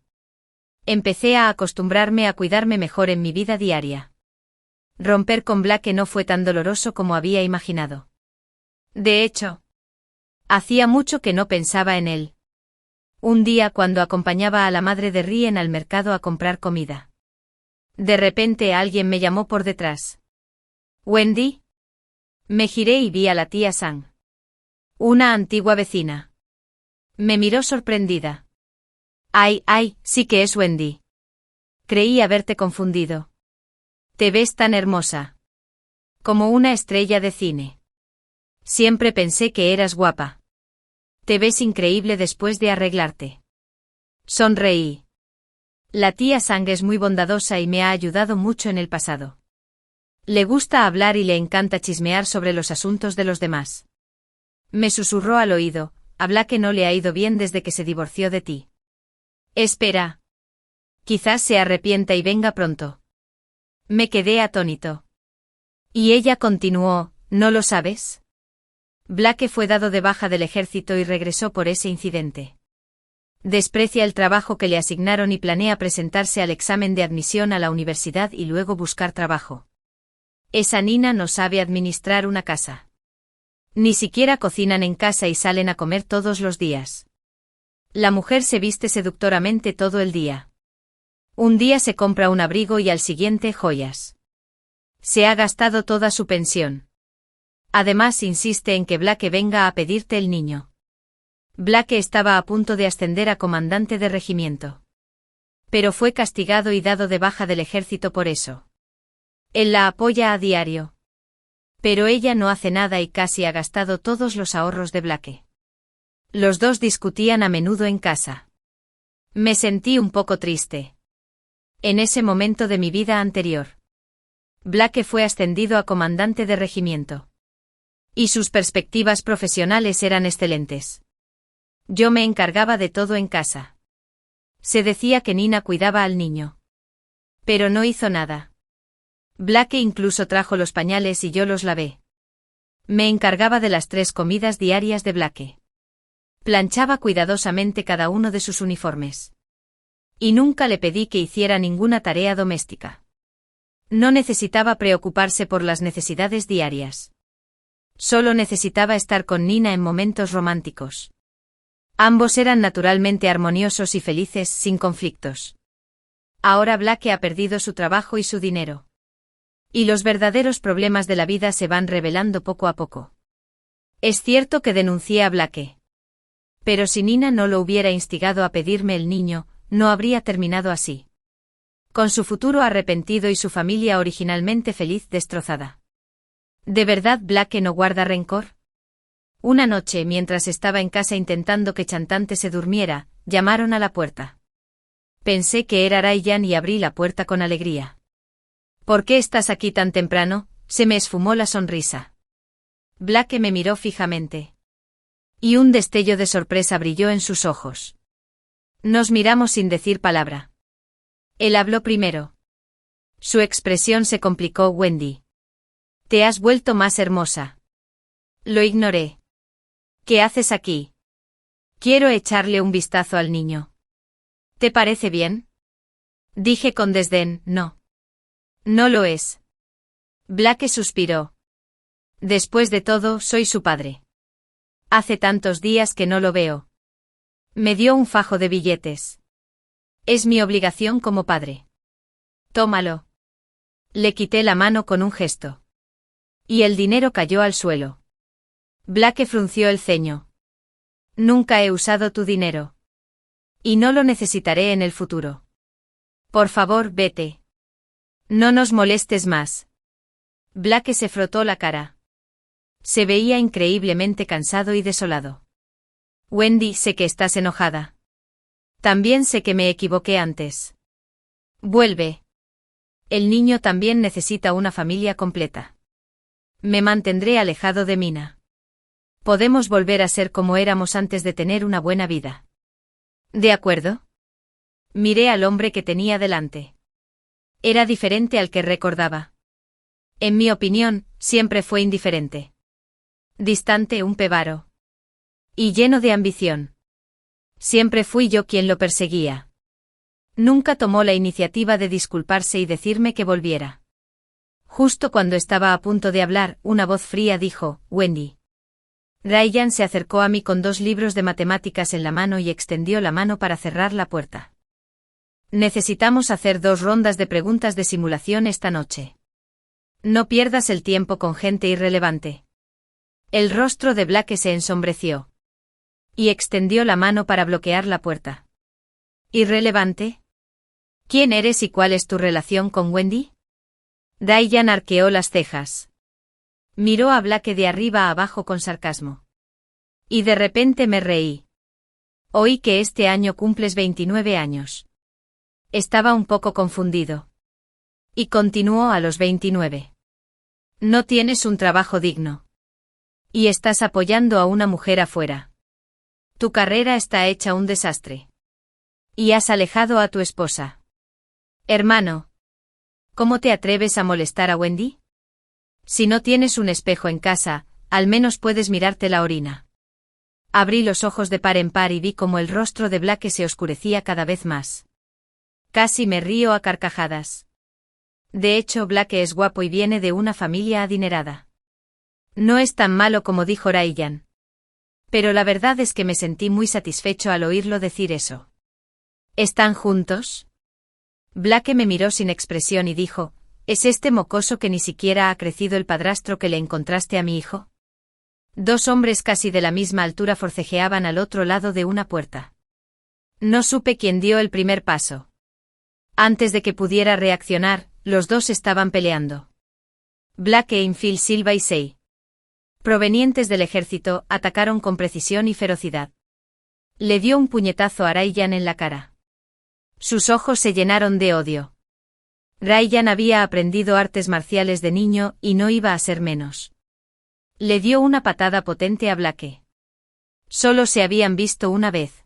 Empecé a acostumbrarme a cuidarme mejor en mi vida diaria. Romper con Blake no fue tan doloroso como había imaginado. De hecho, Hacía mucho que no pensaba en él. Un día cuando acompañaba a la madre de Rien al mercado a comprar comida. De repente alguien me llamó por detrás. ¿Wendy? Me giré y vi a la tía Sang. Una antigua vecina. Me miró sorprendida. Ay, sí que es Wendy. Creí haberte confundido. Te ves tan hermosa. Como una estrella de cine. Siempre pensé que eras guapa. Te ves increíble después de arreglarte. Sonreí. La tía Sang es muy bondadosa y me ha ayudado mucho en el pasado. Le gusta hablar y le encanta chismear sobre los asuntos de los demás. Me susurró al oído, habla que no le ha ido bien desde que se divorció de ti. Espera. Quizás se arrepienta y venga pronto. Me quedé atónito. Y ella continuó, ¿no lo sabes? Blake fue dado de baja del ejército y regresó por ese incidente. Desprecia el trabajo que le asignaron y planea presentarse al examen de admisión a la universidad y luego buscar trabajo. Esa Nina no sabe administrar una casa. Ni siquiera cocinan en casa y salen a comer todos los días. La mujer se viste seductoramente todo el día. Un día se compra un abrigo y al siguiente joyas. Se ha gastado toda su pensión. Además insiste en que Blake venga a pedirte el niño. Blake estaba a punto de ascender a comandante de regimiento. Pero fue castigado y dado de baja del ejército por eso. Él la apoya a diario. Pero ella no hace nada y casi ha gastado todos los ahorros de Blake. Los dos discutían a menudo en casa. Me sentí un poco triste. En ese momento de mi vida anterior. Blake fue ascendido a comandante de regimiento. Y sus perspectivas profesionales eran excelentes. Yo me encargaba de todo en casa. Se decía que Nina cuidaba al niño. Pero no hizo nada. Blake incluso trajo los pañales y yo los lavé. Me encargaba de las 3 comidas diarias de Blake. Planchaba cuidadosamente cada uno de sus uniformes. Y nunca le pedí que hiciera ninguna tarea doméstica. No necesitaba preocuparse por las necesidades diarias. Solo necesitaba estar con Nina en momentos románticos. Ambos eran naturalmente armoniosos y felices sin conflictos. Ahora Blake ha perdido su trabajo y su dinero. Y los verdaderos problemas de la vida se van revelando poco a poco. Es cierto que denuncié a Blake. Pero si Nina no lo hubiera instigado a pedirme el niño, no habría terminado así. Con su futuro arrepentido y su familia originalmente feliz destrozada. ¿De verdad Blake no guarda rencor? Una noche, mientras estaba en casa intentando que Chantante se durmiera, llamaron a la puerta. Pensé que era Ryan y abrí la puerta con alegría. ¿Por qué estás aquí tan temprano? Se me esfumó la sonrisa. Blake me miró fijamente. Y un destello de sorpresa brilló en sus ojos. Nos miramos sin decir palabra. Él habló primero. Su expresión se complicó. Wendy. Te has vuelto más hermosa. Lo ignoré. ¿Qué haces aquí? Quiero echarle un vistazo al niño. ¿Te parece bien? Dije con desdén, no. No lo es. Blake suspiró. Después de todo, soy su padre. Hace tantos días que no lo veo. Me dio un fajo de billetes. Es mi obligación como padre. Tómalo. Le quité la mano con un gesto. Y el dinero cayó al suelo. Blake frunció el ceño. Nunca he usado tu dinero. Y no lo necesitaré en el futuro. Por favor, vete. No nos molestes más. Blake se frotó la cara. Se veía increíblemente cansado y desolado. Wendy, sé que estás enojada. También sé que me equivoqué antes. Vuelve. El niño también necesita una familia completa. Me mantendré alejado de Mina. Podemos volver a ser como éramos antes de tener una buena vida. ¿De acuerdo? Miré al hombre que tenía delante. Era diferente al que recordaba. En mi opinión, siempre fue indiferente. Distante, un pebaro. Y lleno de ambición. Siempre fui yo quien lo perseguía. Nunca tomó la iniciativa de disculparse y decirme que volviera. Justo cuando estaba a punto de hablar, una voz fría dijo, Wendy. Ryan se acercó a mí con 2 libros de matemáticas en la mano y extendió la mano para cerrar la puerta. Necesitamos hacer 2 rondas de preguntas de simulación esta noche. No pierdas el tiempo con gente irrelevante. El rostro de Blake se ensombreció. Y extendió la mano para bloquear la puerta. ¿Irrelevante? ¿Quién eres y cuál es tu relación con Wendy? Ryan arqueó las cejas. Miró a Blake de arriba a abajo con sarcasmo. Y de repente me reí. Oí que este año cumples 29 años. Estaba un poco confundido. Y continuó a los 29. No tienes un trabajo digno. Y estás apoyando a una mujer afuera. Tu carrera está hecha un desastre. Y has alejado a tu esposa. Hermano. ¿Cómo te atreves a molestar a Wendy? Si no tienes un espejo en casa, al menos puedes mirarte la orina. Abrí los ojos de par en par y vi cómo el rostro de Blake se oscurecía cada vez más. Casi me río a carcajadas. De hecho, Blake es guapo y viene de una familia adinerada. No es tan malo como dijo Ryan. Pero la verdad es que me sentí muy satisfecho al oírlo decir eso. ¿Están juntos? Blake me miró sin expresión y dijo, ¿es este mocoso que ni siquiera ha crecido el padrastro que le encontraste a mi hijo? 2 hombres casi de la misma altura forcejeaban al otro lado de una puerta. No supe quién dio el primer paso. Antes de que pudiera reaccionar, los 2 estaban peleando. Blake e Phil Silva y Sei, provenientes del ejército, atacaron con precisión y ferocidad. Le dio un puñetazo a Ryan en la cara. Sus ojos se llenaron de odio. Ryan había aprendido artes marciales de niño y no iba a ser menos. Le dio una patada potente a Blake. Solo se habían visto una vez.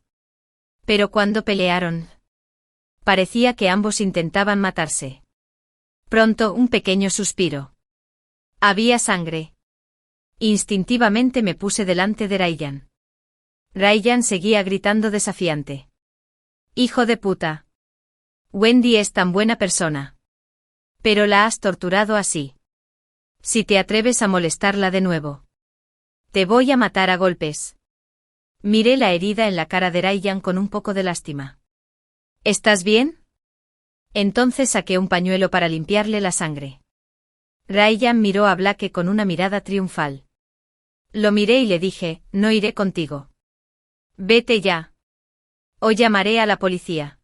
Pero cuando pelearon, parecía que ambos intentaban matarse. Pronto un pequeño suspiro. Había sangre. Instintivamente me puse delante de Ryan. Ryan seguía gritando desafiante. Hijo de puta. Wendy es tan buena persona. Pero la has torturado así. Si te atreves a molestarla de nuevo, te voy a matar a golpes. Miré la herida en la cara de Ryan con un poco de lástima. ¿Estás bien? Entonces saqué un pañuelo para limpiarle la sangre. Ryan miró a Blake con una mirada triunfal. Lo miré y le dije, no iré contigo. Vete ya. O llamaré a la policía.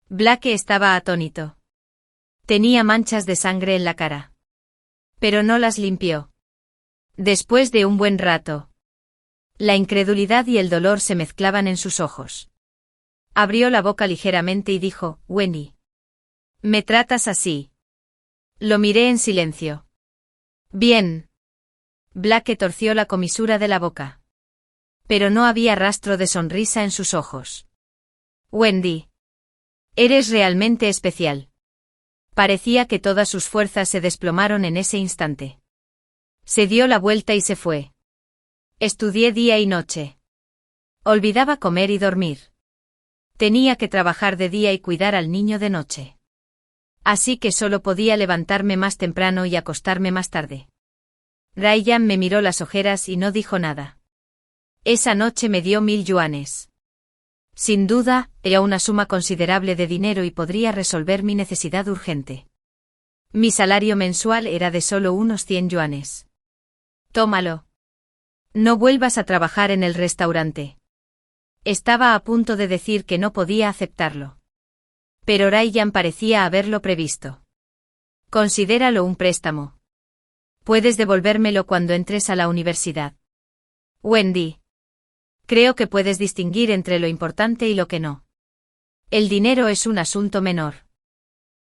Blake estaba atónito. Tenía manchas de sangre en la cara. Pero no las limpió. Después de un buen rato, la incredulidad y el dolor se mezclaban en sus ojos. Abrió la boca ligeramente y dijo, Wendy. ¿Me tratas así? Lo miré en silencio. Bien. Blake torció la comisura de la boca. Pero no había rastro de sonrisa en sus ojos. Wendy. Eres realmente especial. Parecía que todas sus fuerzas se desplomaron en ese instante. Se dio la vuelta y se fue. Estudié día y noche. Olvidaba comer y dormir. Tenía que trabajar de día y cuidar al niño de noche. Así que solo podía levantarme más temprano y acostarme más tarde. Ryan me miró las ojeras y no dijo nada. Esa noche me dio 1000 yuanes. Sin duda, era una suma considerable de dinero y podría resolver mi necesidad urgente. Mi salario mensual era de solo unos 100 yuanes. Tómalo. No vuelvas a trabajar en el restaurante. Estaba a punto de decir que no podía aceptarlo. Pero Ryan parecía haberlo previsto. Considéralo un préstamo. Puedes devolvérmelo cuando entres a la universidad. Wendy. Creo que puedes distinguir entre lo importante y lo que no. El dinero es un asunto menor.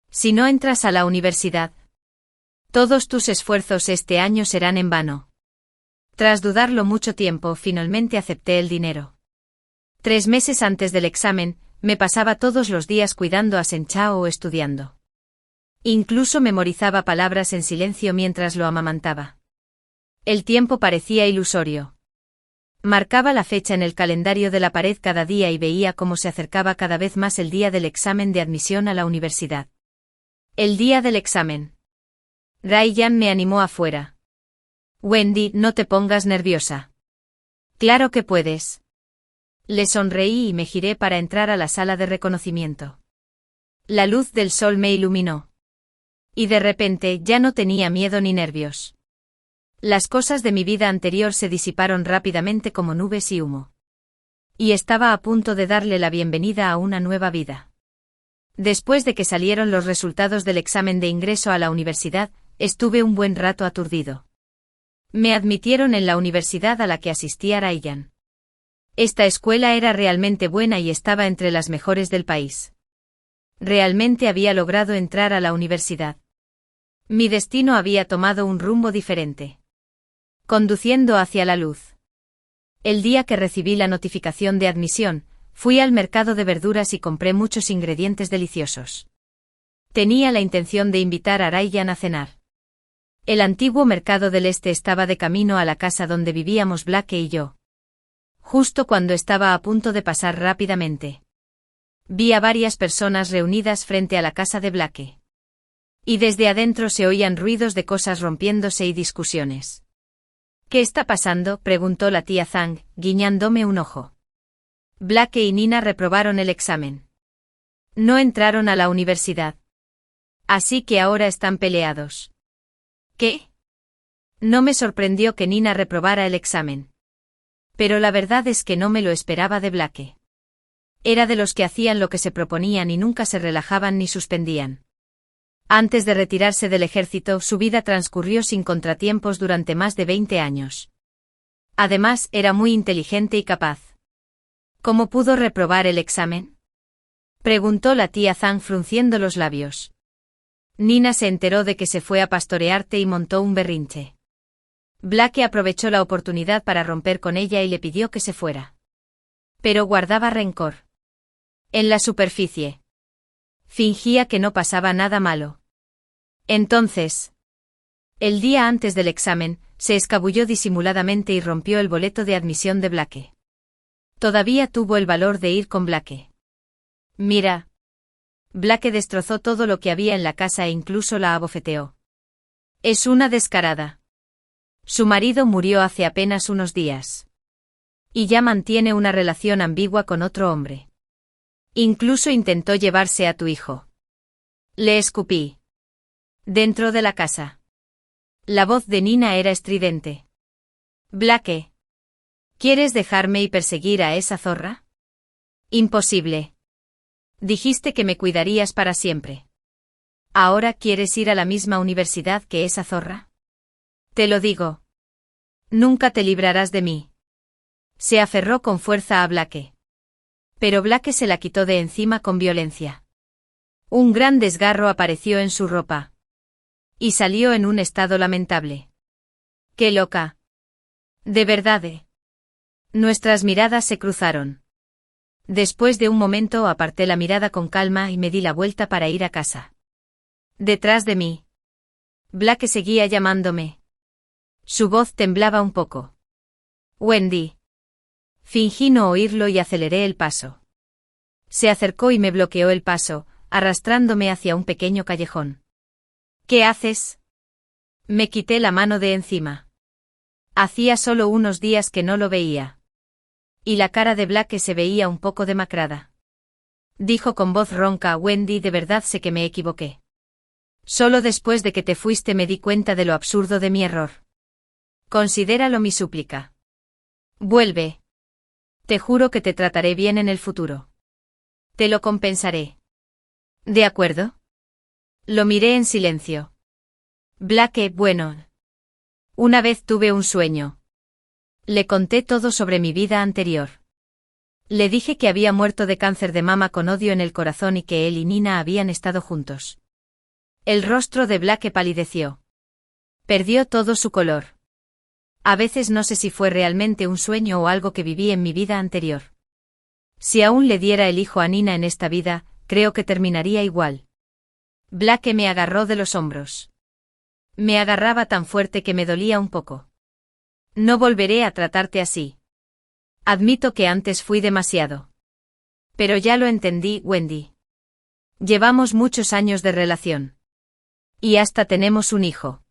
Si no entras a la universidad, todos tus esfuerzos este año serán en vano. Tras dudarlo mucho tiempo, finalmente acepté el dinero. 3 meses antes del examen, me pasaba todos los días cuidando a Senchao o estudiando. Incluso memorizaba palabras en silencio mientras lo amamantaba. El tiempo parecía ilusorio. Marcaba la fecha en el calendario de la pared cada día y veía cómo se acercaba cada vez más el día del examen de admisión a la universidad. El día del examen. Ryan me animó afuera. Wendy, no te pongas nerviosa. Claro que puedes. Le sonreí y me giré para entrar a la sala de reconocimiento. La luz del sol me iluminó. Y de repente ya no tenía miedo ni nervios. Las cosas de mi vida anterior se disiparon rápidamente como nubes y humo. Y estaba a punto de darle la bienvenida a una nueva vida. Después de que salieron los resultados del examen de ingreso a la universidad, estuve un buen rato aturdido. Me admitieron en la universidad a la que asistía Ryan. Esta escuela era realmente buena y estaba entre las mejores del país. Realmente había logrado entrar a la universidad. Mi destino había tomado un rumbo diferente. Conduciendo hacia la luz. El día que recibí la notificación de admisión, fui al mercado de verduras y compré muchos ingredientes deliciosos. Tenía la intención de invitar a Ryan a cenar. El antiguo mercado del este estaba de camino a la casa donde vivíamos Blake y yo. Justo cuando estaba a punto de pasar rápidamente. Vi a varias personas reunidas frente a la casa de Blake. Y desde adentro se oían ruidos de cosas rompiéndose y discusiones. ¿Qué está pasando?, preguntó la tía Zhang, guiñándome un ojo. Blake y Nina reprobaron el examen. No entraron a la universidad. Así que ahora están peleados. ¿Qué? No me sorprendió que Nina reprobara el examen. Pero la verdad es que no me lo esperaba de Blake. Era de los que hacían lo que se proponían y nunca se relajaban ni suspendían. Antes de retirarse del ejército, su vida transcurrió sin contratiempos durante más de 20 años. Además, era muy inteligente y capaz. ¿Cómo pudo reprobar el examen?, preguntó la tía Zhang frunciendo los labios. Nina se enteró de que se fue a pastorearte y montó un berrinche. Blake aprovechó la oportunidad para romper con ella y le pidió que se fuera. Pero guardaba rencor. En la superficie. Fingía que no pasaba nada malo. Entonces, el día antes del examen, se escabulló disimuladamente y rompió el boleto de admisión de Blake. Todavía tuvo el valor de ir con Blake. Mira. Blake destrozó todo lo que había en la casa e incluso la abofeteó. Es una descarada. Su marido murió hace apenas unos días. Y ya mantiene una relación ambigua con otro hombre. Incluso intentó llevarse a tu hijo. Le escupí. Dentro de la casa. La voz de Nina era estridente. Blake. ¿Quieres dejarme y perseguir a esa zorra? Imposible. Dijiste que me cuidarías para siempre. ¿Ahora quieres ir a la misma universidad que esa zorra? Te lo digo. Nunca te librarás de mí. Se aferró con fuerza a Blake. Pero Blake se la quitó de encima con violencia. Un gran desgarro apareció en su ropa. Y salió en un estado lamentable. ¡Qué loca! De verdad. Nuestras miradas se cruzaron. Después de un momento aparté la mirada con calma y me di la vuelta para ir a casa. Detrás de mí. Blake seguía llamándome. Su voz temblaba un poco. Wendy. Fingí no oírlo y aceleré el paso. Se acercó y me bloqueó el paso, arrastrándome hacia un pequeño callejón. ¿Qué haces? Me quité la mano de encima. Hacía solo unos días que no lo veía. Y la cara de Blake se veía un poco demacrada. Dijo con voz ronca: Wendy, de verdad sé que me equivoqué. Solo después de que te fuiste me di cuenta de lo absurdo de mi error. Considéralo mi súplica. Vuelve. Te juro que te trataré bien en el futuro. Te lo compensaré. ¿De acuerdo? Lo miré en silencio. Blake, bueno. Una vez tuve un sueño. Le conté todo sobre mi vida anterior. Le dije que había muerto de cáncer de mama con odio en el corazón y que él y Nina habían estado juntos. El rostro de Blake palideció. Perdió todo su color. A veces no sé si fue realmente un sueño o algo que viví en mi vida anterior. Si aún le diera el hijo a Nina en esta vida, creo que terminaría igual. Blake me agarró de los hombros. Me agarraba tan fuerte que me dolía un poco. No volveré a tratarte así. Admito que antes fui demasiado. Pero ya lo entendí, Wendy. Llevamos muchos años de relación. Y hasta tenemos un hijo.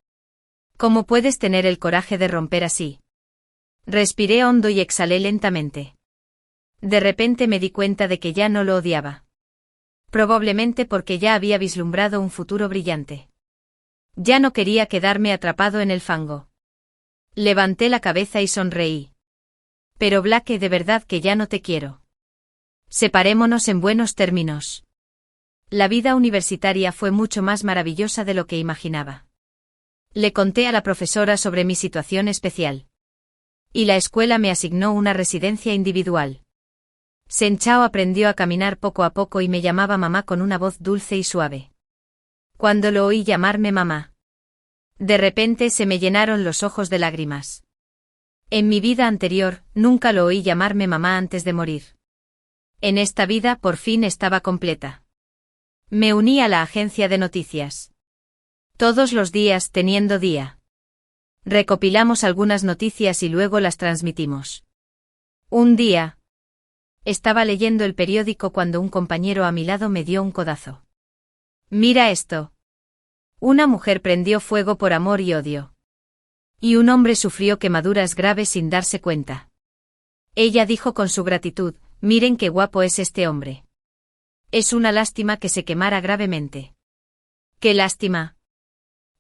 ¿Cómo puedes tener el coraje de romper así? Respiré hondo y exhalé lentamente. De repente me di cuenta de que ya no lo odiaba. Probablemente porque ya había vislumbrado un futuro brillante. Ya no quería quedarme atrapado en el fango. Levanté la cabeza y sonreí. Pero Blake, de verdad que ya no te quiero. Separémonos en buenos términos. La vida universitaria fue mucho más maravillosa de lo que imaginaba. Le conté a la profesora sobre mi situación especial. Y la escuela me asignó una residencia individual. Shen Chao aprendió a caminar poco a poco y me llamaba mamá con una voz dulce y suave. Cuando lo oí llamarme mamá, de repente se me llenaron los ojos de lágrimas. En mi vida anterior, nunca lo oí llamarme mamá antes de morir. En esta vida por fin estaba completa. Me uní a la agencia de noticias. Todos los días teniendo día. Recopilamos algunas noticias y luego las transmitimos. Un día, estaba leyendo el periódico cuando un compañero a mi lado me dio un codazo. Mira esto. Una mujer prendió fuego por amor y odio. Y un hombre sufrió quemaduras graves sin darse cuenta. Ella dijo con su gratitud, miren qué guapo es este hombre. Es una lástima que se quemara gravemente. ¡Qué lástima!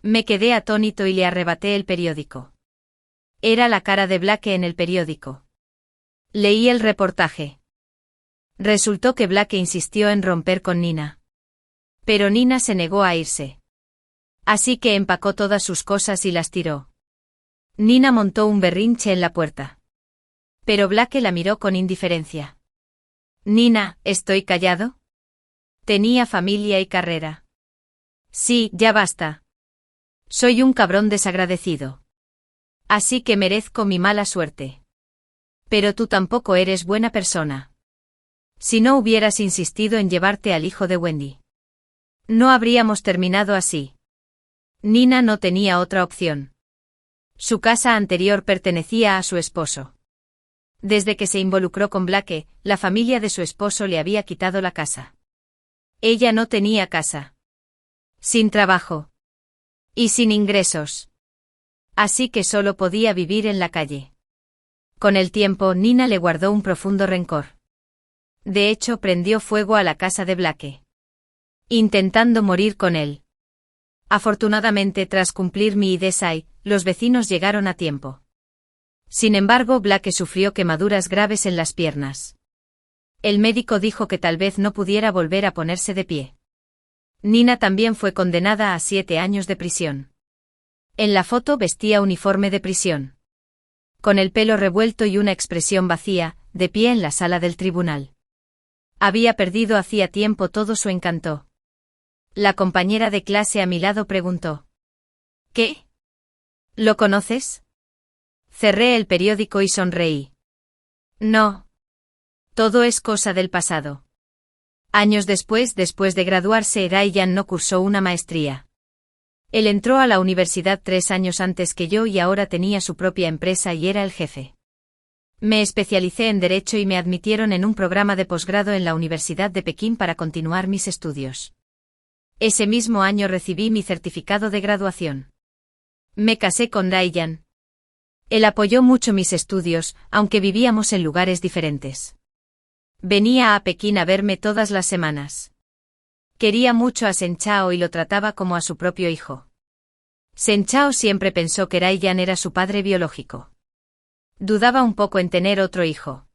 Me quedé atónito y le arrebaté el periódico. Era la cara de Blake en el periódico. Leí el reportaje. Resultó que Blake insistió en romper con Nina. Pero Nina se negó a irse. Así que empacó todas sus cosas y las tiró. Nina montó un berrinche en la puerta. Pero Blake la miró con indiferencia. Nina, ¿estoy callado? Tenía familia y carrera. Sí, ya basta. Soy un cabrón desagradecido. Así que merezco mi mala suerte. Pero tú tampoco eres buena persona. Si no hubieras insistido en llevarte al hijo de Wendy, no habríamos terminado así. Nina no tenía otra opción. Su casa anterior pertenecía a su esposo. Desde que se involucró con Blake, la familia de su esposo le había quitado la casa. Ella no tenía casa. Sin trabajo. Y sin ingresos. Así que solo podía vivir en la calle. Con el tiempo, Nina le guardó un profundo rencor. De hecho, prendió fuego a la casa de Blake, intentando morir con él. Afortunadamente, tras cumplir mi IDSI, los vecinos llegaron a tiempo. Sin embargo, Blake sufrió quemaduras graves en las piernas. El médico dijo que tal vez no pudiera volver a ponerse de pie. Nina también fue condenada a 7 años de prisión. En la foto vestía uniforme de prisión. Con el pelo revuelto y una expresión vacía, de pie en la sala del tribunal. Había perdido hacía tiempo todo su encanto. La compañera de clase a mi lado preguntó. ¿Qué? ¿Lo conoces? Cerré el periódico y sonreí. No. Todo es cosa del pasado. Años después de graduarse, Ryan no cursó una maestría. Él entró a la universidad 3 años antes que yo y ahora tenía su propia empresa y era el jefe. Me especialicé en Derecho y me admitieron en un programa de posgrado en la Universidad de Pekín para continuar mis estudios. Ese mismo año recibí mi certificado de graduación. Me casé con Ryan. Él apoyó mucho mis estudios, aunque vivíamos en lugares diferentes. Venía a Pekín a verme todas las semanas. Quería mucho a Shen Chao y lo trataba como a su propio hijo. Shen Chao siempre pensó que Ryan era su padre biológico. Dudaba un poco en tener otro hijo.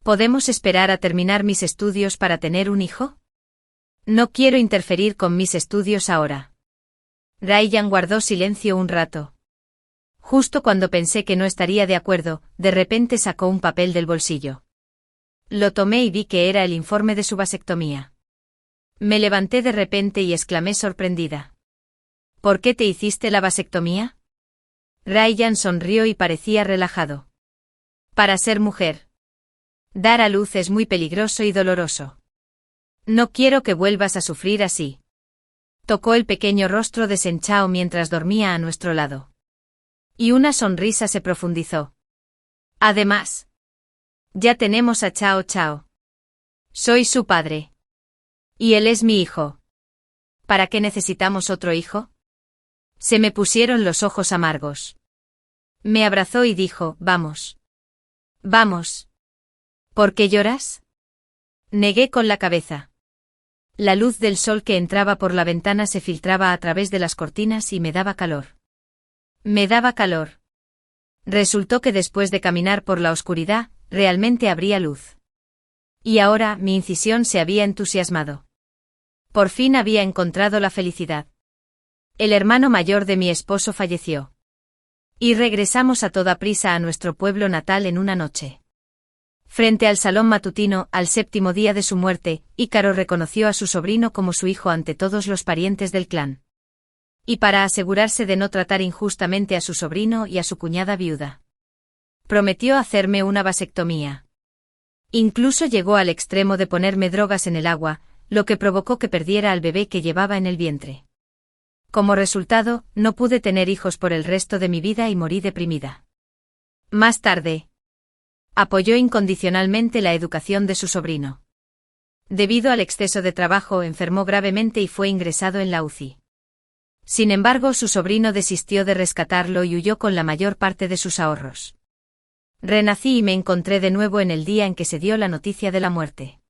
¿Podemos esperar a terminar mis estudios para tener un hijo? No quiero interferir con mis estudios ahora. Ryan guardó silencio un rato. Justo cuando pensé que no estaría de acuerdo, de repente sacó un papel del bolsillo. Lo tomé y vi que era el informe de su vasectomía. Me levanté de repente y exclamé sorprendida. ¿Por qué te hiciste la vasectomía? Ryan sonrió y parecía relajado. Para ser mujer. Dar a luz es muy peligroso y doloroso. No quiero que vuelvas a sufrir así. Tocó el pequeño rostro de Shen Chao mientras dormía a nuestro lado. Y una sonrisa se profundizó. Además, ya tenemos a Chao Chao. Soy su padre. Y él es mi hijo. ¿Para qué necesitamos otro hijo? Se me pusieron los ojos amargos. Me abrazó y dijo, vamos. Vamos. ¿Por qué lloras? Negué con la cabeza. La luz del sol que entraba por la ventana se filtraba a través de las cortinas y me daba calor. Me daba calor. Resultó que después de caminar por la oscuridad, realmente habría luz. Y ahora mi incisión se había entusiasmado. Por fin había encontrado la felicidad. El hermano mayor de mi esposo falleció. Y regresamos a toda prisa a nuestro pueblo natal en una noche. Frente al salón matutino, al séptimo día de su muerte, Ícaro reconoció a su sobrino como su hijo ante todos los parientes del clan. Y para asegurarse de no tratar injustamente a su sobrino y a su cuñada viuda, prometió hacerme una vasectomía. Incluso llegó al extremo de ponerme drogas en el agua, lo que provocó que perdiera al bebé que llevaba en el vientre. Como resultado, no pude tener hijos por el resto de mi vida y morí deprimida. Más tarde, apoyó incondicionalmente la educación de su sobrino. Debido al exceso de trabajo, enfermó gravemente y fue ingresado en la UCI. Sin embargo, su sobrino desistió de rescatarlo y huyó con la mayor parte de sus ahorros. Renací y me encontré de nuevo en el día en que se dio la noticia de la muerte.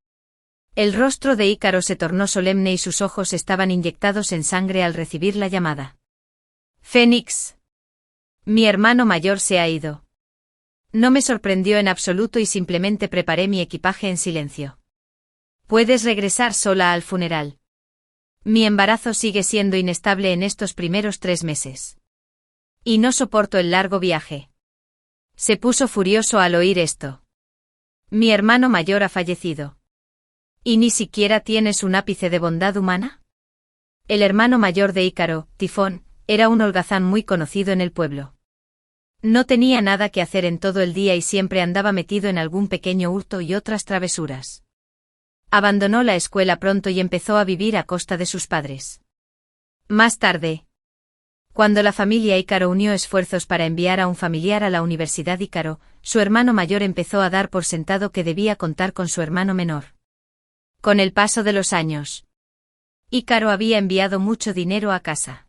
El rostro de Ícaro se tornó solemne y sus ojos estaban inyectados en sangre al recibir la llamada. Fénix. Mi hermano mayor se ha ido. No me sorprendió en absoluto y simplemente preparé mi equipaje en silencio. Puedes regresar sola al funeral. Mi embarazo sigue siendo inestable en estos primeros 3 meses. Y no soporto el largo viaje. Se puso furioso al oír esto. Mi hermano mayor ha fallecido. ¿Y ni siquiera tienes un ápice de bondad humana? El hermano mayor de Ícaro, Tifón, era un holgazán muy conocido en el pueblo. No tenía nada que hacer en todo el día y siempre andaba metido en algún pequeño hurto y otras travesuras. Abandonó la escuela pronto y empezó a vivir a costa de sus padres. Más tarde, cuando la familia Ícaro unió esfuerzos para enviar a un familiar a la Universidad Ícaro, su hermano mayor empezó a dar por sentado que debía contar con su hermano menor. Con el paso de los años, Ícaro había enviado mucho dinero a casa.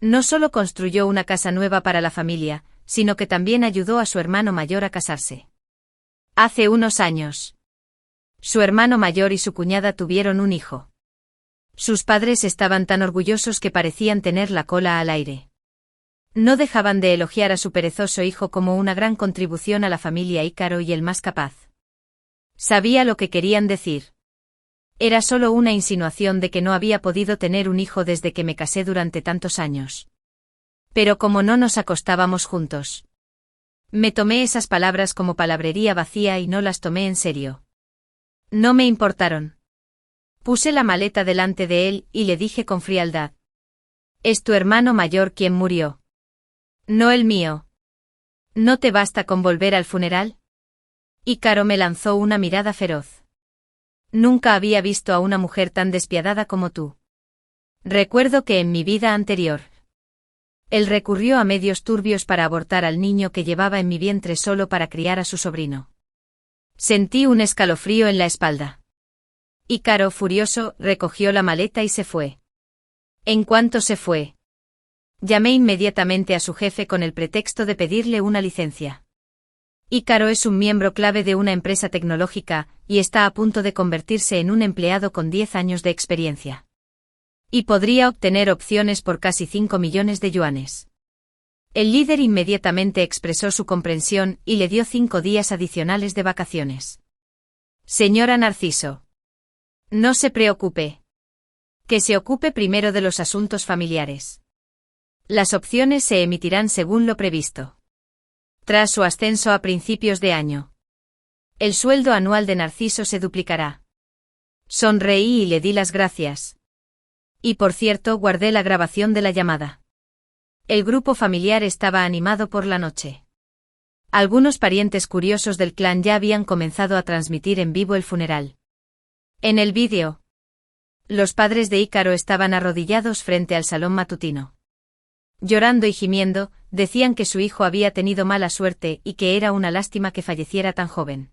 No solo construyó una casa nueva para la familia, sino que también ayudó a su hermano mayor a casarse. Hace unos años, su hermano mayor y su cuñada tuvieron un hijo. Sus padres estaban tan orgullosos que parecían tener la cola al aire. No dejaban de elogiar a su perezoso hijo como una gran contribución a la familia Ícaro y el más capaz. Sabía lo que querían decir. Era solo una insinuación de que no había podido tener un hijo desde que me casé durante tantos años. Pero como no nos acostábamos juntos, me tomé esas palabras como palabrería vacía y no las tomé en serio. No me importaron. Puse la maleta delante de él y le dije con frialdad: «Es tu hermano mayor quien murió. No el mío. ¿No te basta con volver al funeral?» Ícaro me lanzó una mirada feroz. Nunca había visto a una mujer tan despiadada como tú. Recuerdo que en mi vida anterior, él recurrió a medios turbios para abortar al niño que llevaba en mi vientre solo para criar a su sobrino. Sentí un escalofrío en la espalda. Ícaro, furioso, recogió la maleta y se fue. En cuanto se fue, llamé inmediatamente a su jefe con el pretexto de pedirle una licencia. Ícaro es un miembro clave de una empresa tecnológica, y está a punto de convertirse en un empleado con 10 años de experiencia. Y podría obtener opciones por casi 5 millones de yuanes. El líder inmediatamente expresó su comprensión y le dio 5 días adicionales de vacaciones. Señora Narciso, no se preocupe. Que se ocupe primero de los asuntos familiares. Las opciones se emitirán según lo previsto. Tras su ascenso a principios de año, el sueldo anual de Narciso se duplicará. Sonreí y le di las gracias. Y por cierto, guardé la grabación de la llamada. El grupo familiar estaba animado por la noche. Algunos parientes curiosos del clan ya habían comenzado a transmitir en vivo el funeral. En el vídeo, los padres de Ícaro estaban arrodillados frente al salón matutino. Llorando y gimiendo, decían que su hijo había tenido mala suerte y que era una lástima que falleciera tan joven.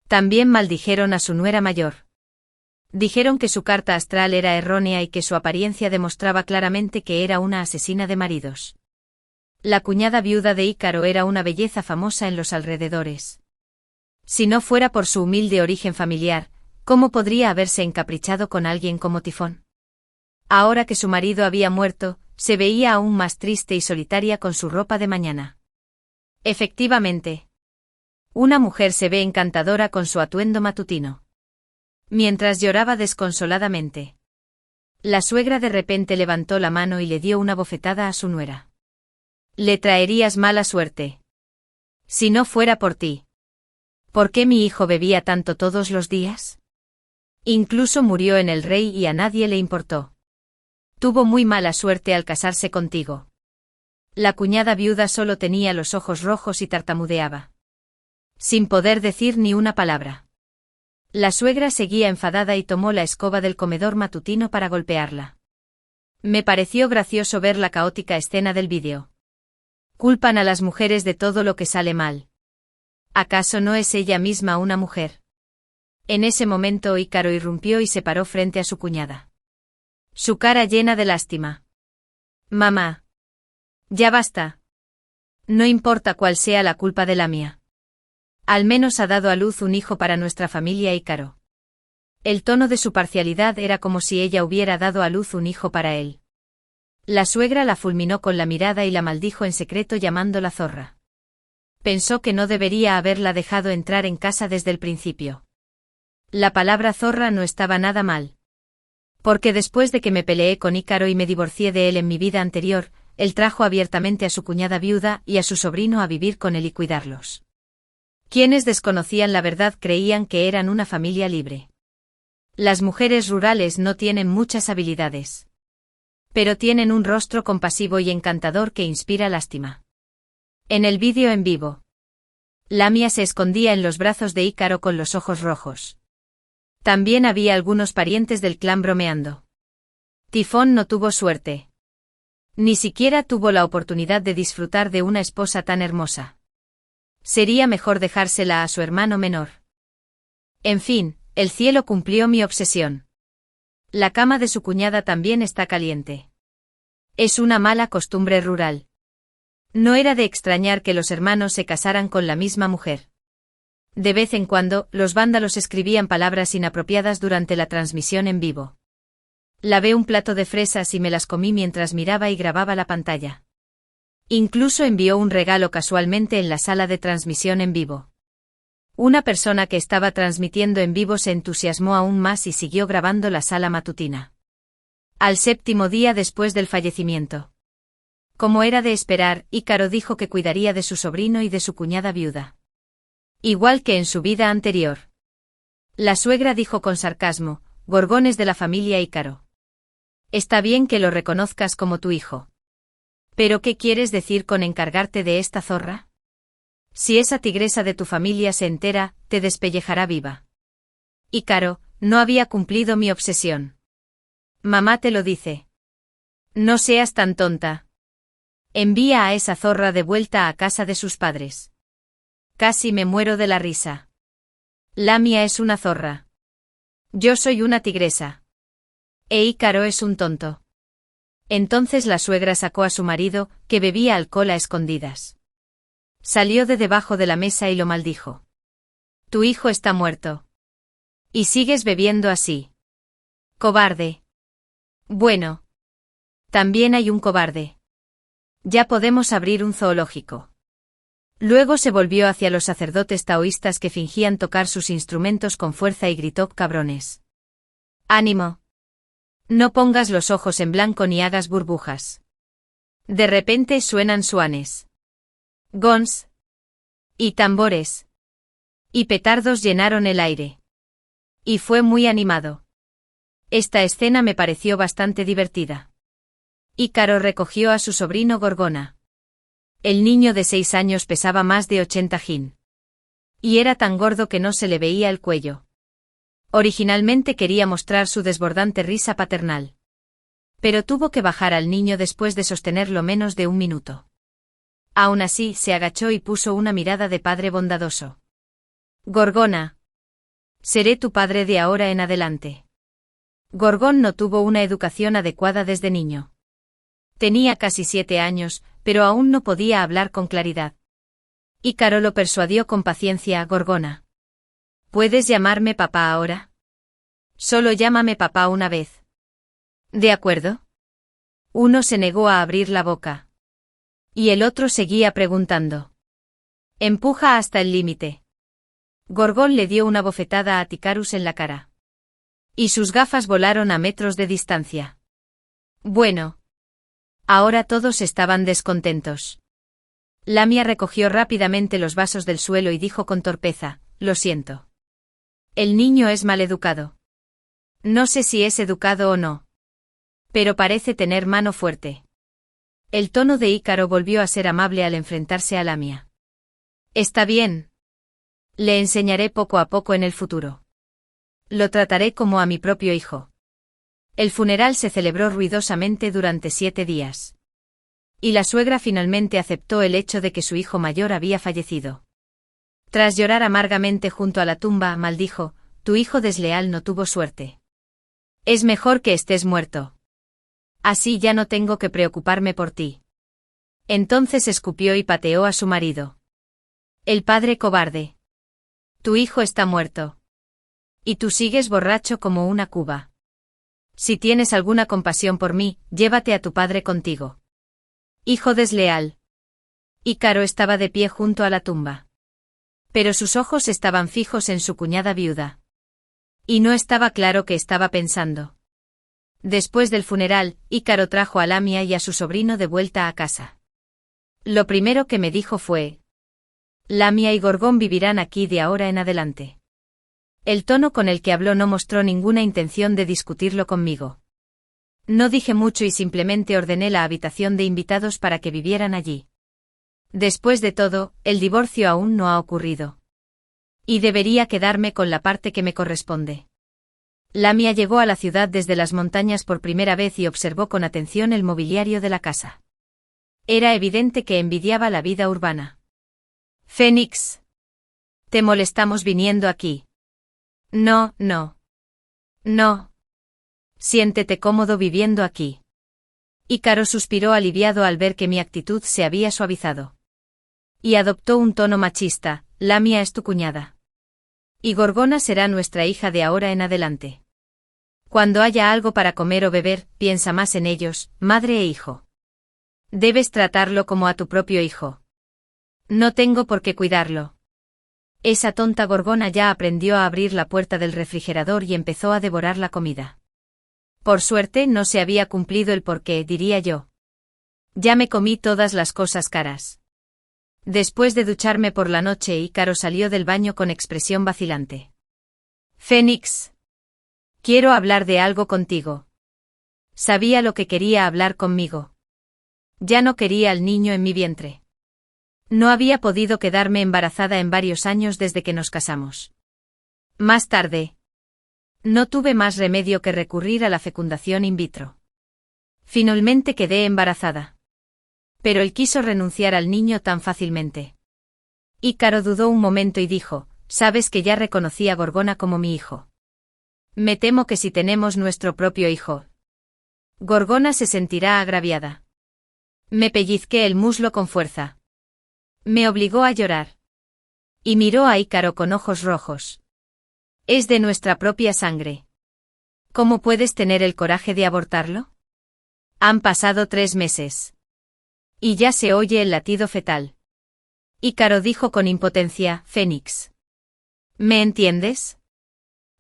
También maldijeron a su nuera mayor. Dijeron que su carta astral era errónea y que su apariencia demostraba claramente que era una asesina de maridos. La cuñada viuda de Ícaro era una belleza famosa en los alrededores. Si no fuera por su humilde origen familiar, ¿cómo podría haberse encaprichado con alguien como Tifón? Ahora que su marido había muerto, se veía aún más triste y solitaria con su ropa de mañana. Efectivamente. Una mujer se ve encantadora con su atuendo matutino. Mientras lloraba desconsoladamente. La suegra de repente levantó la mano y le dio una bofetada a su nuera. Le traerías mala suerte. Si no fuera por ti. ¿Por qué mi hijo bebía tanto todos los días? Incluso murió en el rey y a nadie le importó. Tuvo muy mala suerte al casarse contigo. La cuñada viuda solo tenía los ojos rojos y tartamudeaba. Sin poder decir ni una palabra. La suegra seguía enfadada y tomó la escoba del comedor matutino para golpearla. Me pareció gracioso ver la caótica escena del vídeo. Culpan a las mujeres de todo lo que sale mal. ¿Acaso no es ella misma una mujer? En ese momento Ícaro irrumpió y se paró frente a su cuñada. Su cara llena de lástima. Mamá. Ya basta. No importa cuál sea la culpa de Lamia. Al menos ha dado a luz un hijo para nuestra familia Ícaro. El tono de su parcialidad era como si ella hubiera dado a luz un hijo para él. La suegra la fulminó con la mirada y la maldijo en secreto llamándola zorra. Pensó que no debería haberla dejado entrar en casa desde el principio. La palabra zorra no estaba nada mal. Porque después de que me peleé con Ícaro y me divorcié de él en mi vida anterior, él trajo abiertamente a su cuñada viuda y a su sobrino a vivir con él y cuidarlos. Quienes desconocían la verdad creían que eran una familia libre. Las mujeres rurales no tienen muchas habilidades. Pero tienen un rostro compasivo y encantador que inspira lástima. En el vídeo en vivo, Lamia se escondía en los brazos de Ícaro con los ojos rojos. También había algunos parientes del clan bromeando. Tifón no tuvo suerte. Ni siquiera tuvo la oportunidad de disfrutar de una esposa tan hermosa. Sería mejor dejársela a su hermano menor. En fin, el cielo cumplió mi obsesión. La cama de su cuñada también está caliente. Es una mala costumbre rural. No era de extrañar que los hermanos se casaran con la misma mujer. De vez en cuando, los vándalos escribían palabras inapropiadas durante la transmisión en vivo. Lavé un plato de fresas y me las comí mientras miraba y grababa la pantalla. Incluso envió un regalo casualmente en la sala de transmisión en vivo. Una persona que estaba transmitiendo en vivo se entusiasmó aún más y siguió grabando la sala matutina. Al 7º día después del fallecimiento. Como era de esperar, Ícaro dijo que cuidaría de su sobrino y de su cuñada viuda. Igual que en su vida anterior. La suegra dijo con sarcasmo, Gorgones de la familia Ícaro. Está bien que lo reconozcas como tu hijo. ¿Pero qué quieres decir con encargarte de esta zorra? Si esa tigresa de tu familia se entera, te despellejará viva. Ícaro, no había cumplido mi obsesión. Mamá te lo dice. No seas tan tonta. Envía a esa zorra de vuelta a casa de sus padres. Casi me muero de la risa. Lamia es una zorra. Yo soy una tigresa. E Ícaro es un tonto. Entonces la suegra sacó a su marido, que bebía alcohol a escondidas. Salió de debajo de la mesa y lo maldijo. Tu hijo está muerto. Y sigues bebiendo así. Cobarde. Bueno. También hay un cobarde. Ya podemos abrir un zoológico. Luego se volvió hacia los sacerdotes taoístas que fingían tocar sus instrumentos con fuerza y gritó: cabrones. ¡Ánimo! No pongas los ojos en blanco ni hagas burbujas. De repente suenan suanes. Gons. Y tambores. Y petardos llenaron el aire. Y fue muy animado. Esta escena me pareció bastante divertida. Ícaro recogió a su sobrino Gorgona. El niño de 6 años pesaba más de 80 jin. Y era tan gordo que no se le veía el cuello. Originalmente quería mostrar su desbordante risa paternal. Pero tuvo que bajar al niño después de sostenerlo menos de un minuto. Aún así, se agachó y puso una mirada de padre bondadoso. Gorgona. Seré tu padre de ahora en adelante. Gorgón no tuvo una educación adecuada desde niño. Tenía casi 7 años, pero aún no podía hablar con claridad. Ícaro lo persuadió con paciencia. Gorgona. ¿Puedes llamarme papá ahora? Solo llámame papá una vez. ¿De acuerdo? Uno se negó a abrir la boca. Y el otro seguía preguntando. Empuja hasta el límite. Gorgón le dio una bofetada a Ticarus en la cara. Y sus gafas volaron a metros de distancia. Bueno. Ahora todos estaban descontentos. Lamia recogió rápidamente los vasos del suelo y dijo con torpeza, lo siento. El niño es maleducado. No sé si es educado o no. Pero parece tener mano fuerte. El tono de Ícaro volvió a ser amable al enfrentarse a Lamia. Está bien. Le enseñaré poco a poco en el futuro. Lo trataré como a mi propio hijo. El funeral se celebró ruidosamente durante 7 días. Y la suegra finalmente aceptó el hecho de que su hijo mayor había fallecido. Tras llorar amargamente junto a la tumba, maldijo, tu hijo desleal no tuvo suerte. Es mejor que estés muerto. Así ya no tengo que preocuparme por ti. Entonces escupió y pateó a su marido. El padre cobarde. Tu hijo está muerto. Y tú sigues borracho como una cuba. Si tienes alguna compasión por mí, llévate a tu padre contigo. Hijo desleal. Ícaro estaba de pie junto a la tumba. Pero sus ojos estaban fijos en su cuñada viuda. Y no estaba claro qué estaba pensando. Después del funeral, Ícaro trajo a Lamia y a su sobrino de vuelta a casa. Lo primero que me dijo fue: Lamia y Gorgón vivirán aquí de ahora en adelante. El tono con el que habló no mostró ninguna intención de discutirlo conmigo. No dije mucho y simplemente ordené la habitación de invitados para que vivieran allí. Después de todo, el divorcio aún no ha ocurrido. Y debería quedarme con la parte que me corresponde. Lamia llegó a la ciudad desde las montañas por primera vez y observó con atención el mobiliario de la casa. Era evidente que envidiaba la vida urbana. Fénix. ¿Te molestamos viniendo aquí? No, no. No. Siéntete cómodo viviendo aquí. Ícaro suspiró aliviado al ver que mi actitud se había suavizado. Y adoptó un tono machista: Lamia es tu cuñada. Y Gorgona será nuestra hija de ahora en adelante. Cuando haya algo para comer o beber, piensa más en ellos, madre e hijo. Debes tratarlo como a tu propio hijo. No tengo por qué cuidarlo. Esa tonta Gorgona ya aprendió a abrir la puerta del refrigerador y empezó a devorar la comida. Por suerte no se había cumplido el porqué, diría yo. Ya me comí todas las cosas caras. Después de ducharme por la noche, Ícaro salió del baño con expresión vacilante. Fénix. Quiero hablar de algo contigo. Sabía lo que quería hablar conmigo. Ya no quería al niño en mi vientre. No había podido quedarme embarazada en varios años desde que nos casamos. Más tarde. No tuve más remedio que recurrir a la fecundación in vitro. Finalmente quedé embarazada. Pero él quiso renunciar al niño tan fácilmente. Ícaro dudó un momento y dijo: sabes que ya reconocí a Gorgona como mi hijo. Me temo que si tenemos nuestro propio hijo, Gorgona se sentirá agraviada. Me pellizqué el muslo con fuerza. Me obligó a llorar. Y miró a Ícaro con ojos rojos. Es de nuestra propia sangre. ¿Cómo puedes tener el coraje de abortarlo? Han pasado 3 meses. Y ya se oye el latido fetal. Ícaro dijo con impotencia: Fénix. ¿Me entiendes?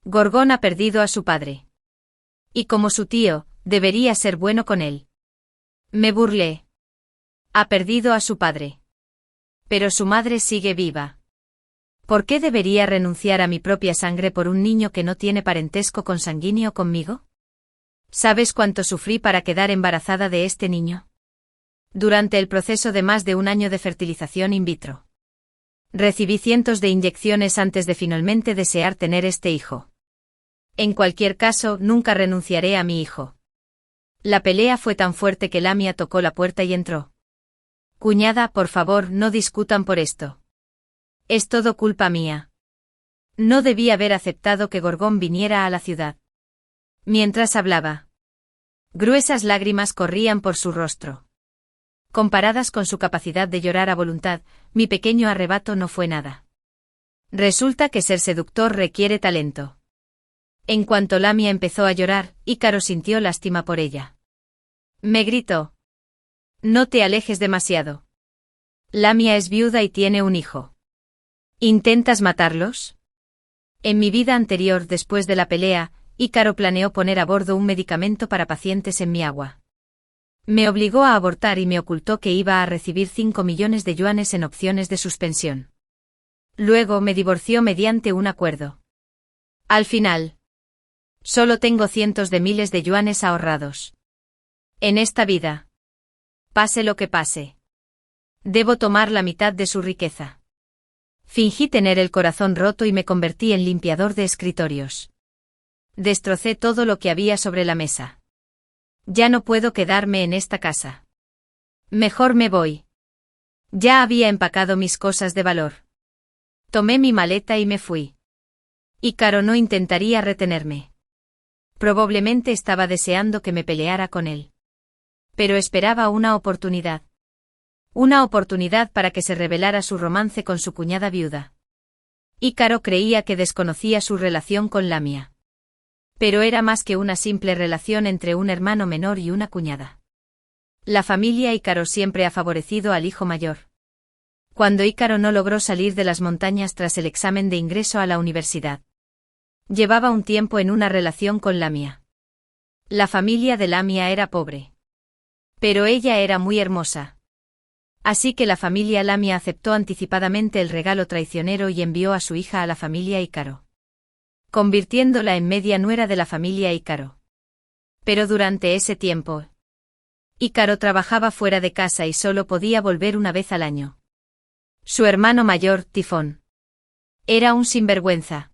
Gorgón ha perdido a su padre. Y como su tío, debería ser bueno con él. Me burlé. Ha perdido a su padre. Pero su madre sigue viva. ¿Por qué debería renunciar a mi propia sangre por un niño que no tiene parentesco consanguíneo conmigo? ¿Sabes cuánto sufrí para quedar embarazada de este niño? Durante el proceso de más de 1 año de fertilización in vitro. Recibí cientos de inyecciones antes de finalmente desear tener este hijo. En cualquier caso, nunca renunciaré a mi hijo. La pelea fue tan fuerte que Lamia tocó la puerta y entró. Cuñada, por favor, no discutan por esto. Es todo culpa mía. No debí haber aceptado que Gorgón viniera a la ciudad. Mientras hablaba, gruesas lágrimas corrían por su rostro. Comparadas con su capacidad de llorar a voluntad, mi pequeño arrebato no fue nada. Resulta que ser seductor requiere talento. En cuanto Lamia empezó a llorar, Ícaro sintió lástima por ella. Me gritó: «No te alejes demasiado. Lamia es viuda y tiene un hijo. ¿Intentas matarlos?». En mi vida anterior, después de la pelea, Ícaro planeó poner a bordo un medicamento para pacientes en mi agua. Me obligó a abortar y me ocultó que iba a recibir 5 millones de yuanes en opciones de suspensión. Luego me divorció mediante un acuerdo. Al final, solo tengo cientos de miles de yuanes ahorrados. En esta vida, pase lo que pase, debo tomar la mitad de su riqueza. Fingí tener el corazón roto y me convertí en limpiador de escritorios. Destrocé todo lo que había sobre la mesa. Ya no puedo quedarme en esta casa. Mejor me voy. Ya había empacado mis cosas de valor. Tomé mi maleta y me fui. Ícaro no intentaría retenerme. Probablemente estaba deseando que me peleara con él. Pero esperaba una oportunidad. Una oportunidad para que se revelara su romance con su cuñada viuda. Ícaro creía que desconocía su relación con Lamia. Pero era más que una simple relación entre un hermano menor y una cuñada. La familia Ícaro siempre ha favorecido al hijo mayor. Cuando Ícaro no logró salir de las montañas tras el examen de ingreso a la universidad, llevaba un tiempo en una relación con Lamia. La familia de Lamia era pobre. Pero ella era muy hermosa. Así que la familia Lamia aceptó anticipadamente el regalo traicionero y envió a su hija a la familia Ícaro, convirtiéndola en media nuera de la familia Ícaro. Pero durante ese tiempo, Ícaro trabajaba fuera de casa y solo podía volver una vez al año. Su hermano mayor, Tifón, era un sinvergüenza.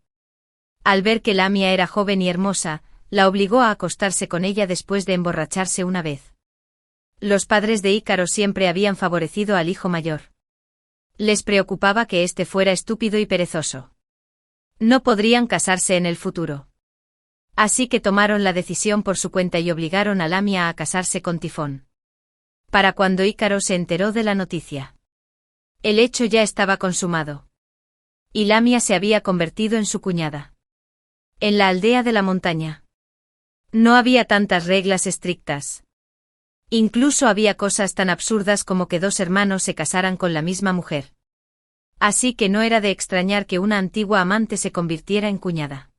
Al ver que Lamia era joven y hermosa, la obligó a acostarse con ella después de emborracharse una vez. Los padres de Ícaro siempre habían favorecido al hijo mayor. Les preocupaba que éste fuera estúpido y perezoso. No podrían casarse en el futuro. Así que tomaron la decisión por su cuenta y obligaron a Lamia a casarse con Tifón. Para cuando Ícaro se enteró de la noticia, el hecho ya estaba consumado. Y Lamia se había convertido en su cuñada. En la aldea de la montaña no había tantas reglas estrictas. Incluso había cosas tan absurdas como que dos hermanos se casaran con la misma mujer. Así que no era de extrañar que una antigua amante se convirtiera en cuñada.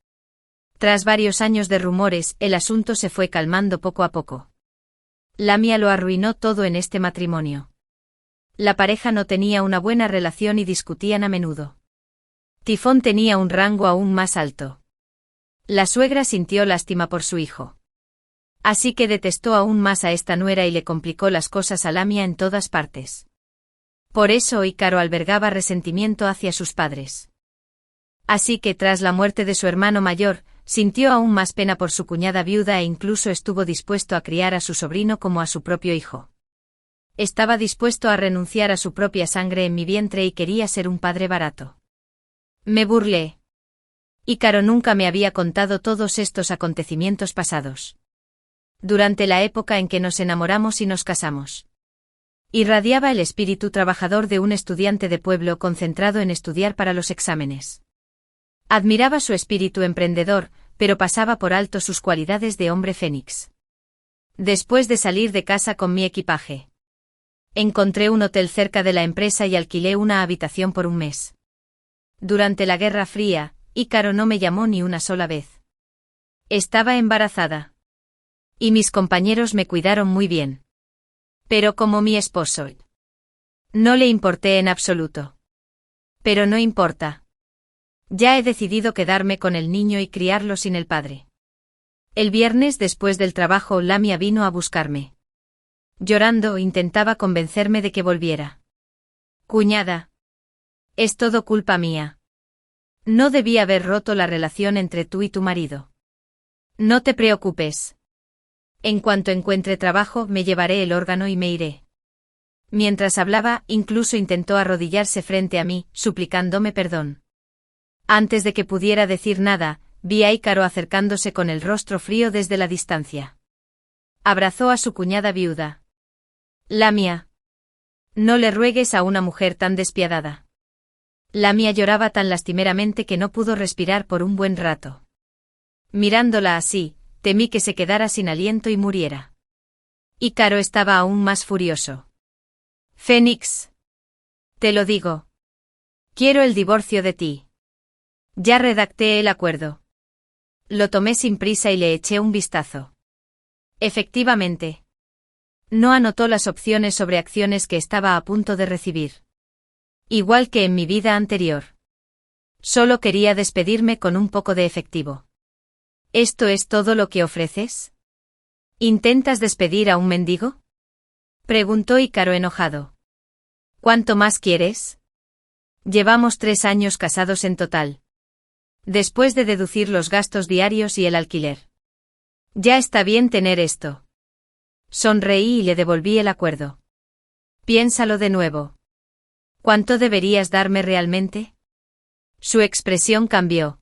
Tras varios años de rumores, el asunto se fue calmando poco a poco. Lamia lo arruinó todo en este matrimonio. La pareja no tenía una buena relación y discutían a menudo. Tifón tenía un rango aún más alto. La suegra sintió lástima por su hijo. Así que detestó aún más a esta nuera y le complicó las cosas a Lamia en todas partes. Por eso Ícaro albergaba resentimiento hacia sus padres. Así que tras la muerte de su hermano mayor, sintió aún más pena por su cuñada viuda e incluso estuvo dispuesto a criar a su sobrino como a su propio hijo. Estaba dispuesto a renunciar a su propia sangre en mi vientre y quería ser un padre barato. Me burlé. Ícaro nunca me había contado todos estos acontecimientos pasados. Durante la época en que nos enamoramos y nos casamos, irradiaba el espíritu trabajador de un estudiante de pueblo concentrado en estudiar para los exámenes. Admiraba su espíritu emprendedor, pero pasaba por alto sus cualidades de hombre fénix. Después de salir de casa con mi equipaje, encontré un hotel cerca de la empresa y alquilé una habitación por un mes. Durante la Guerra Fría, Ícaro no me llamó ni una sola vez. Estaba embarazada. Y mis compañeros me cuidaron muy bien. Pero como mi esposo, no le importé en absoluto. Pero no importa. Ya he decidido quedarme con el niño y criarlo sin el padre. El viernes después del trabajo Lamia vino a buscarme. Llorando intentaba convencerme de que volviera. Cuñada, es todo culpa mía. No debí haber roto la relación entre tú y tu marido. No te preocupes. En cuanto encuentre trabajo, me llevaré el órgano y me iré. Mientras hablaba, incluso intentó arrodillarse frente a mí, suplicándome perdón. Antes de que pudiera decir nada, vi a Ícaro acercándose con el rostro frío desde la distancia. Abrazó a su cuñada viuda. Lamia, No le ruegues a una mujer tan despiadada. Lamia lloraba tan lastimeramente que no pudo respirar por un buen rato. Mirándola así, temí que se quedara sin aliento y muriera. Ícaro estaba aún más furioso. Fénix. Te lo digo. Quiero el divorcio de ti. Ya redacté el acuerdo. Lo tomé sin prisa y le eché un vistazo. Efectivamente. No anotó las opciones sobre acciones que estaba a punto de recibir. Igual que en mi vida anterior. Solo quería despedirme con un poco de efectivo. ¿Esto es todo lo que ofreces? ¿Intentas despedir a un mendigo? Preguntó Ícaro enojado. ¿Cuánto más quieres? Llevamos 3 años casados en total. Después de deducir los gastos diarios y el alquiler. Ya está bien tener esto. Sonreí y le devolví el acuerdo. Piénsalo de nuevo. ¿Cuánto deberías darme realmente? Su expresión cambió.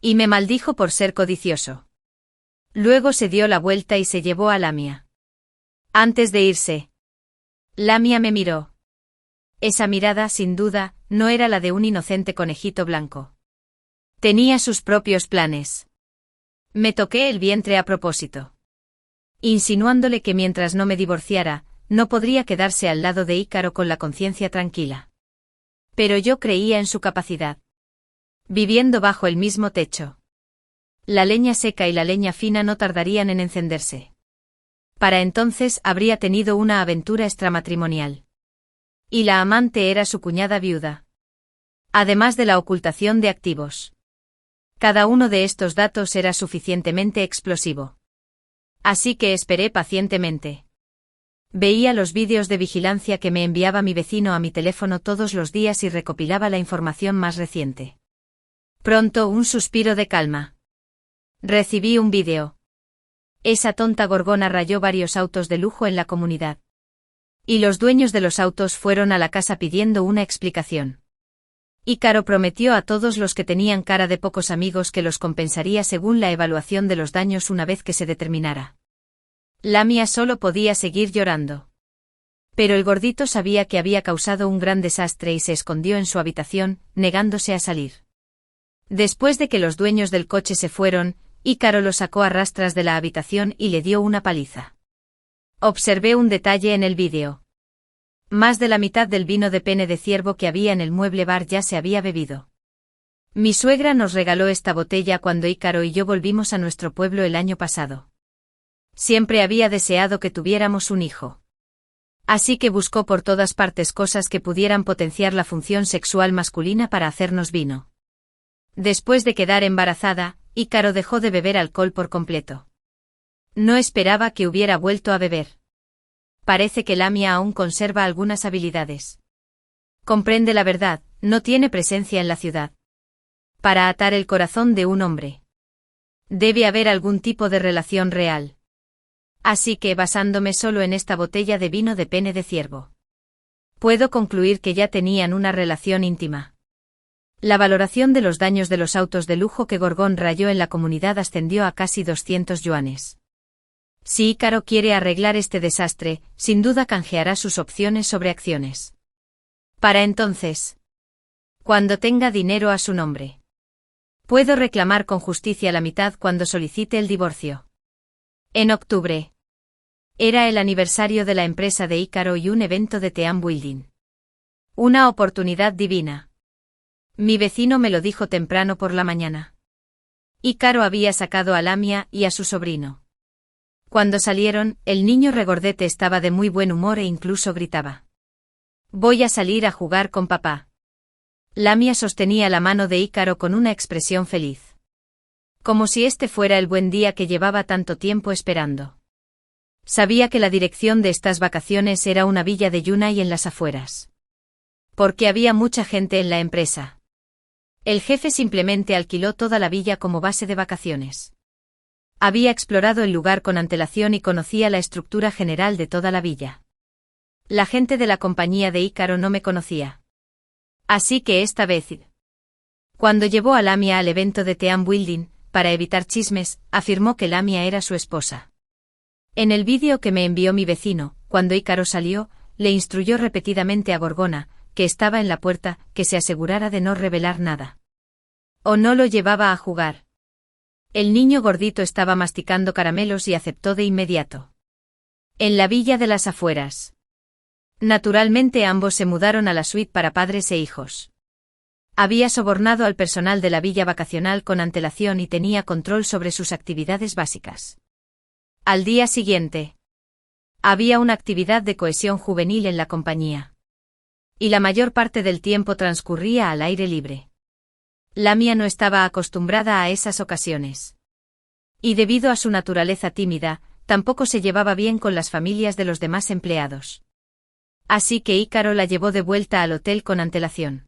Y me maldijo por ser codicioso. Luego se dio la vuelta y se llevó a Lamia. Antes de irse. Lamia me miró. Esa mirada, sin duda, no era la de un inocente conejito blanco. Tenía sus propios planes. Me toqué el vientre a propósito. Insinuándole que mientras no me divorciara, no podría quedarse al lado de Ícaro con la conciencia tranquila. Pero yo creía en su capacidad. Viviendo bajo el mismo techo. La leña seca y la leña fina no tardarían en encenderse. Para entonces habría tenido una aventura extramatrimonial. Y la amante era su cuñada viuda. Además de la ocultación de activos. Cada uno de estos datos era suficientemente explosivo. Así que esperé pacientemente. Veía los vídeos de vigilancia que me enviaba mi vecino a mi teléfono todos los días y recopilaba la información más reciente. Pronto un suspiro de calma. Recibí un vídeo. Esa tonta gorgona rayó varios autos de lujo en la comunidad. Y los dueños de los autos fueron a la casa pidiendo una explicación. Ícaro prometió a todos los que tenían cara de pocos amigos que los compensaría según la evaluación de los daños una vez que se determinara. Lamia solo podía seguir llorando. Pero el gordito sabía que había causado un gran desastre y se escondió en su habitación, negándose a salir. Después de que los dueños del coche se fueron, Ícaro lo sacó a rastras de la habitación y le dio una paliza. Observé un detalle en el vídeo. Más de la mitad del vino de pene de ciervo que había en el mueble bar ya se había bebido. Mi suegra nos regaló esta botella cuando Ícaro y yo volvimos a nuestro pueblo el año pasado. Siempre había deseado que tuviéramos un hijo. Así que buscó por todas partes cosas que pudieran potenciar la función sexual masculina para hacernos vino. Después de quedar embarazada, Ícaro dejó de beber alcohol por completo. No esperaba que hubiera vuelto a beber. Parece que Lamia aún conserva algunas habilidades. Comprende la verdad, no tiene presencia en la ciudad. Para atar el corazón de un hombre. Debe haber algún tipo de relación real. Así que basándome solo en esta botella de vino de pene de ciervo. Puedo concluir que ya tenían una relación íntima. La valoración de los daños de los autos de lujo que Gorgón rayó en la comunidad ascendió a casi 200 yuanes. Si Ícaro quiere arreglar este desastre, sin duda canjeará sus opciones sobre acciones. Para entonces, cuando tenga dinero a su nombre, puedo reclamar con justicia la mitad cuando solicite el divorcio. En octubre. Era el aniversario de la empresa de Ícaro y un evento de team building. Una oportunidad divina. Mi vecino me lo dijo temprano por la mañana. Ícaro había sacado a Lamia y a su sobrino. Cuando salieron, el niño regordete estaba de muy buen humor e incluso gritaba. Voy a salir a jugar con papá. Lamia sostenía la mano de Ícaro con una expresión feliz. Como si este fuera el buen día que llevaba tanto tiempo esperando. Sabía que la dirección de estas vacaciones era una villa de Yunai en las afueras. Porque había mucha gente en la empresa. El jefe simplemente alquiló toda la villa como base de vacaciones. Había explorado el lugar con antelación y conocía la estructura general de toda la villa. La gente de la compañía de Ícaro no me conocía. Así que esta vez, cuando llevó a Lamia al evento de team building, para evitar chismes, afirmó que Lamia era su esposa. En el vídeo que me envió mi vecino, cuando Ícaro salió, le instruyó repetidamente a Gorgona, que estaba en la puerta, que se asegurara de no revelar nada. O no lo llevaba a jugar. El niño gordito estaba masticando caramelos y aceptó de inmediato. En la villa de las afueras. Naturalmente ambos se mudaron a la suite para padres e hijos. Había sobornado al personal de la villa vacacional con antelación y tenía control sobre sus actividades básicas. Al día siguiente, había una actividad de cohesión juvenil en la compañía. Y la mayor parte del tiempo transcurría al aire libre. Lamia no estaba acostumbrada a esas ocasiones. Y debido a su naturaleza tímida, tampoco se llevaba bien con las familias de los demás empleados. Así que Ícaro la llevó de vuelta al hotel con antelación.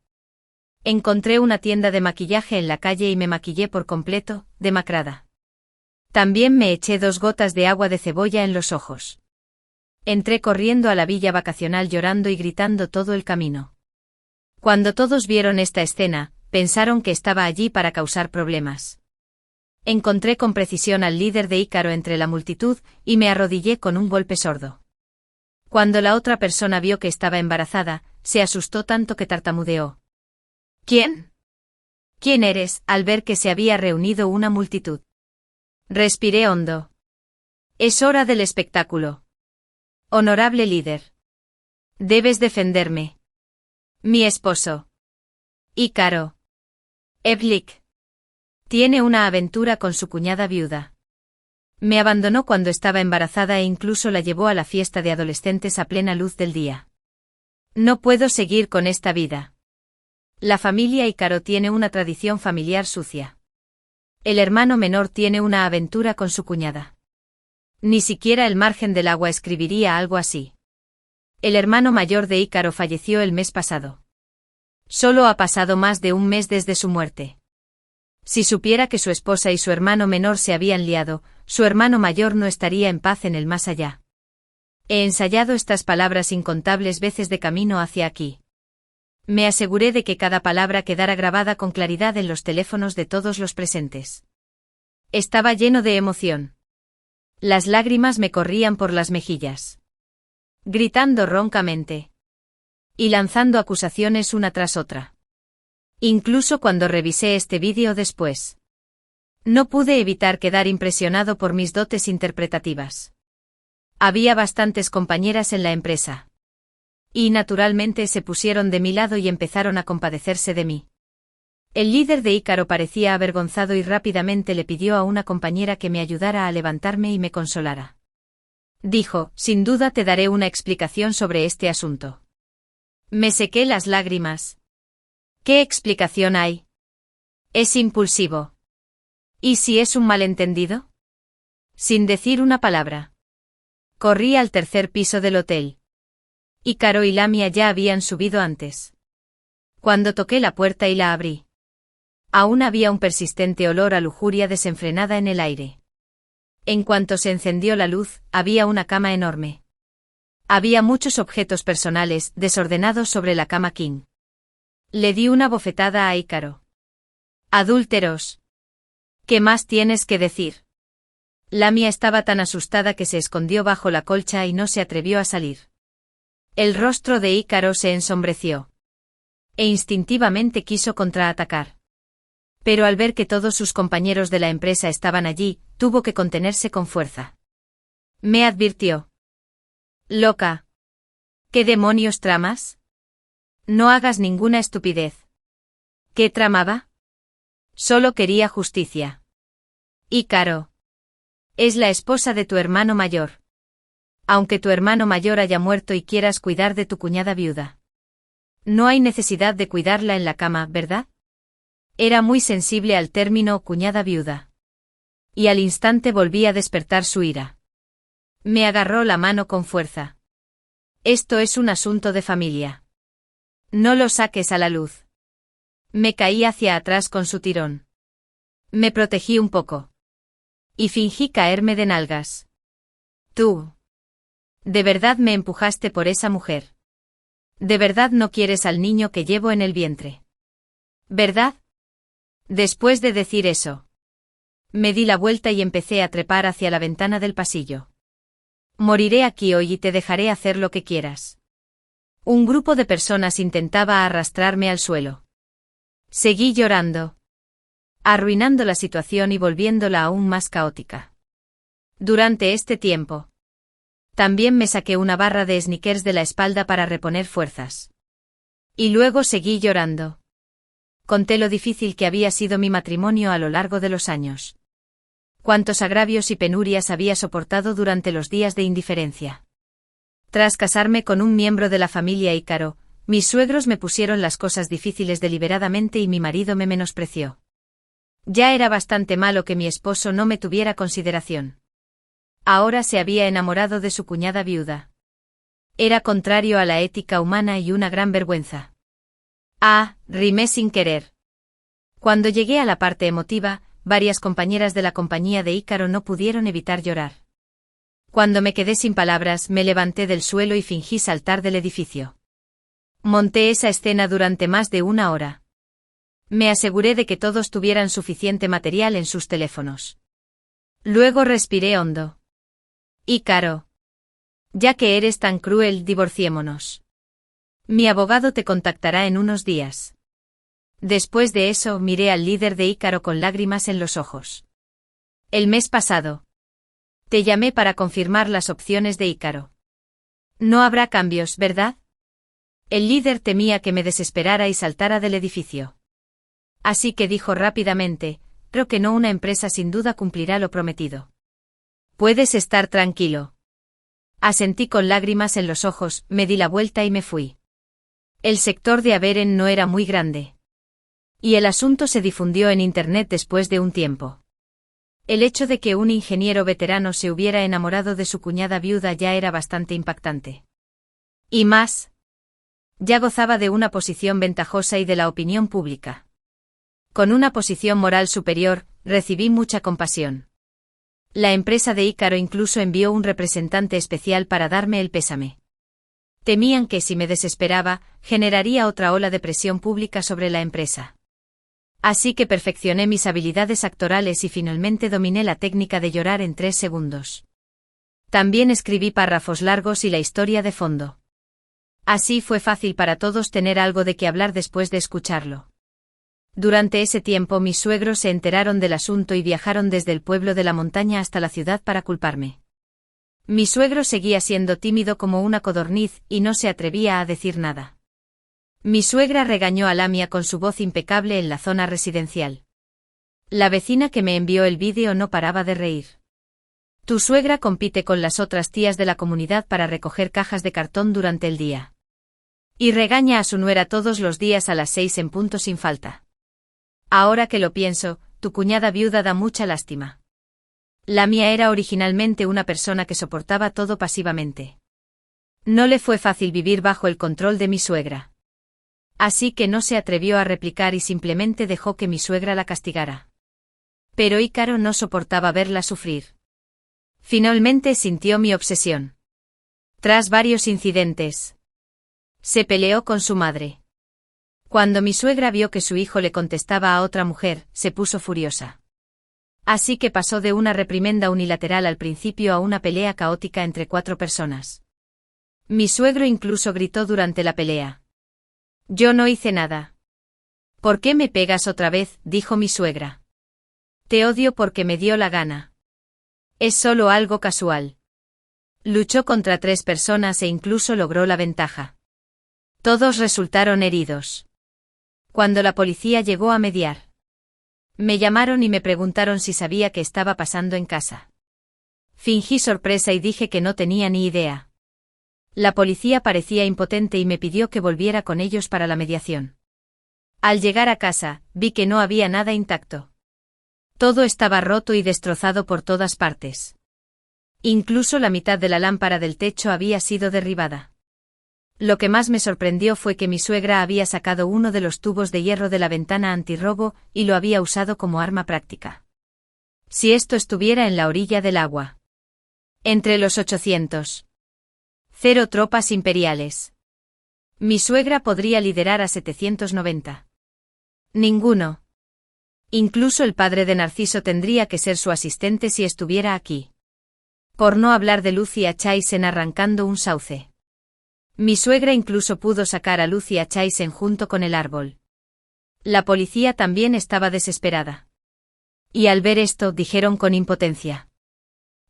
Encontré una tienda de maquillaje en la calle y me maquillé por completo, demacrada. También me eché 2 gotas de agua de cebolla en los ojos. Entré corriendo a la villa vacacional llorando y gritando todo el camino. Cuando todos vieron esta escena, pensaron que estaba allí para causar problemas. Encontré con precisión al líder de Ícaro entre la multitud y me arrodillé con un golpe sordo. Cuando la otra persona vio que estaba embarazada, se asustó tanto que tartamudeó. ¿Quién? ¿Quién eres? Al ver que se había reunido una multitud. Respiré hondo. Es hora del espectáculo. Honorable líder. Debes defenderme. Mi esposo. Ícaro. Eblik. Tiene una aventura con su cuñada viuda. Me abandonó cuando estaba embarazada e incluso la llevó a la fiesta de adolescentes a plena luz del día. No puedo seguir con esta vida. La familia Ícaro tiene una tradición familiar sucia. El hermano menor tiene una aventura con su cuñada. Ni siquiera el margen del agua escribiría algo así. El hermano mayor de Ícaro falleció el mes pasado. Solo ha pasado más de un mes desde su muerte. Si supiera que su esposa y su hermano menor se habían liado, su hermano mayor no estaría en paz en el más allá. He ensayado estas palabras incontables veces de camino hacia aquí. Me aseguré de que cada palabra quedara grabada con claridad en los teléfonos de todos los presentes. Estaba lleno de emoción. Las lágrimas me corrían por las mejillas. Gritando roncamente. Y lanzando acusaciones una tras otra. Incluso cuando revisé este vídeo después. No pude evitar quedar impresionado por mis dotes interpretativas. Había bastantes compañeras en la empresa. Y naturalmente se pusieron de mi lado y empezaron a compadecerse de mí. El líder de Ícaro parecía avergonzado y rápidamente le pidió a una compañera que me ayudara a levantarme y me consolara. Dijo, sin duda te daré una explicación sobre este asunto. Me sequé las lágrimas. ¿Qué explicación hay? Es impulsivo. ¿Y si es un malentendido? Sin decir una palabra. Corrí al 3er piso del hotel. Ícaro y Lamia ya habían subido antes. Cuando toqué la puerta y la abrí. Aún había un persistente olor a lujuria desenfrenada en el aire. En cuanto se encendió la luz, había una cama enorme. Había muchos objetos personales desordenados sobre la cama king. Le di una bofetada a Ícaro. Adúlteros. ¿Qué más tienes que decir? Lamia estaba tan asustada que se escondió bajo la colcha y no se atrevió a salir. El rostro de Ícaro se ensombreció. E instintivamente quiso contraatacar. Pero al ver que todos sus compañeros de la empresa estaban allí, tuvo que contenerse con fuerza. Me advirtió. Loca. ¿Qué demonios tramas? No hagas ninguna estupidez. ¿Qué tramaba? Solo quería justicia. Ícaro. Es la esposa de tu hermano mayor. Aunque tu hermano mayor haya muerto y quieras cuidar de tu cuñada viuda. No hay necesidad de cuidarla en la cama, ¿verdad? Era muy sensible al término cuñada viuda. Y al instante volví a despertar su ira. Me agarró la mano con fuerza. Esto es un asunto de familia. No lo saques a la luz. Me caí hacia atrás con su tirón. Me protegí un poco. Y fingí caerme de nalgas. Tú. ¿De verdad me empujaste por esa mujer? ¿De verdad no quieres al niño que llevo en el vientre? ¿Verdad? Después de decir eso. Me di la vuelta y empecé a trepar hacia la ventana del pasillo. Moriré aquí hoy y te dejaré hacer lo que quieras. Un grupo de personas intentaba arrastrarme al suelo. Seguí llorando, arruinando la situación y volviéndola aún más caótica. Durante este tiempo, también me saqué una barra de Snickers de la espalda para reponer fuerzas. Y luego seguí llorando. Conté lo difícil que había sido mi matrimonio a lo largo de los años. Cuántos agravios y penurias había soportado durante los días de indiferencia. Tras casarme con un miembro de la familia Ícaro, mis suegros me pusieron las cosas difíciles deliberadamente y mi marido me menospreció. Ya era bastante malo que mi esposo no me tuviera consideración. Ahora se había enamorado de su cuñada viuda. Era contrario a la ética humana y una gran vergüenza. Rimé sin querer. Cuando llegué a la parte emotiva, varias compañeras de la compañía de Ícaro no pudieron evitar llorar. Cuando me quedé sin palabras, me levanté del suelo y fingí saltar del edificio. Monté esa escena durante más de 1 hora. Me aseguré de que todos tuvieran suficiente material en sus teléfonos. Luego respiré hondo. Ícaro. Ya que eres tan cruel, divorciémonos. Mi abogado te contactará en unos días. Después de eso, miré al líder de Ícaro con lágrimas en los ojos. El mes pasado. Te llamé para confirmar las opciones de Ícaro. No habrá cambios, ¿verdad? El líder temía que me desesperara y saltara del edificio. Así que dijo rápidamente, creo que no, una empresa sin duda cumplirá lo prometido. Puedes estar tranquilo. Asentí con lágrimas en los ojos, me di la vuelta y me fui. El sector de Averen no era muy grande. Y el asunto se difundió en Internet después de un tiempo. El hecho de que un ingeniero veterano se hubiera enamorado de su cuñada viuda ya era bastante impactante. Y más. Ya gozaba de una posición ventajosa y de la opinión pública. Con una posición moral superior, recibí mucha compasión. La empresa de Ícaro incluso envió un representante especial para darme el pésame. Temían que si me desesperaba, generaría otra ola de presión pública sobre la empresa. Así que perfeccioné mis habilidades actorales y finalmente dominé la técnica de llorar en 3 segundos. También escribí párrafos largos y la historia de fondo. Así fue fácil para todos tener algo de qué hablar después de escucharlo. Durante ese tiempo mis suegros se enteraron del asunto y viajaron desde el pueblo de la montaña hasta la ciudad para culparme. Mi suegro seguía siendo tímido como una codorniz y no se atrevía a decir nada. Mi suegra regañó a Lamia con su voz impecable en la zona residencial. La vecina que me envió el vídeo no paraba de reír. Tu suegra compite con las otras tías de la comunidad para recoger cajas de cartón durante el día. Y regaña a su nuera todos los días a las 6 en punto sin falta. Ahora que lo pienso, tu cuñada viuda da mucha lástima. Lamia era originalmente una persona que soportaba todo pasivamente. No le fue fácil vivir bajo el control de mi suegra. Así que no se atrevió a replicar y simplemente dejó que mi suegra la castigara. Pero Ícaro no soportaba verla sufrir. Finalmente sintió mi obsesión. Tras varios incidentes, se peleó con su madre. Cuando mi suegra vio que su hijo le contestaba a otra mujer, se puso furiosa. Así que pasó de una reprimenda unilateral al principio a una pelea caótica entre 4 personas. Mi suegro incluso gritó durante la pelea. Yo no hice nada. ¿Por qué me pegas otra vez?, dijo mi suegra. Te odio porque me dio la gana. Es solo algo casual. Luchó contra 3 personas e incluso logró la ventaja. Todos resultaron heridos. Cuando la policía llegó a mediar, me llamaron y me preguntaron si sabía qué estaba pasando en casa. Fingí sorpresa y dije que no tenía ni idea. La policía parecía impotente y me pidió que volviera con ellos para la mediación. Al llegar a casa, vi que no había nada intacto. Todo estaba roto y destrozado por todas partes. Incluso la mitad de la lámpara del techo había sido derribada. Lo que más me sorprendió fue que mi suegra había sacado uno de los tubos de hierro de la ventana antirrobo y lo había usado como arma práctica. Si esto estuviera en la orilla del agua. Entre los 800. 0 tropas imperiales. Mi suegra podría liderar a 790. Ninguno. Incluso el padre de Narciso tendría que ser su asistente si estuviera aquí. Por no hablar de Lucia Chaisen arrancando un sauce. Mi suegra incluso pudo sacar a Lucy y a Chaisen junto con el árbol. La policía también estaba desesperada. Y al ver esto, dijeron con impotencia: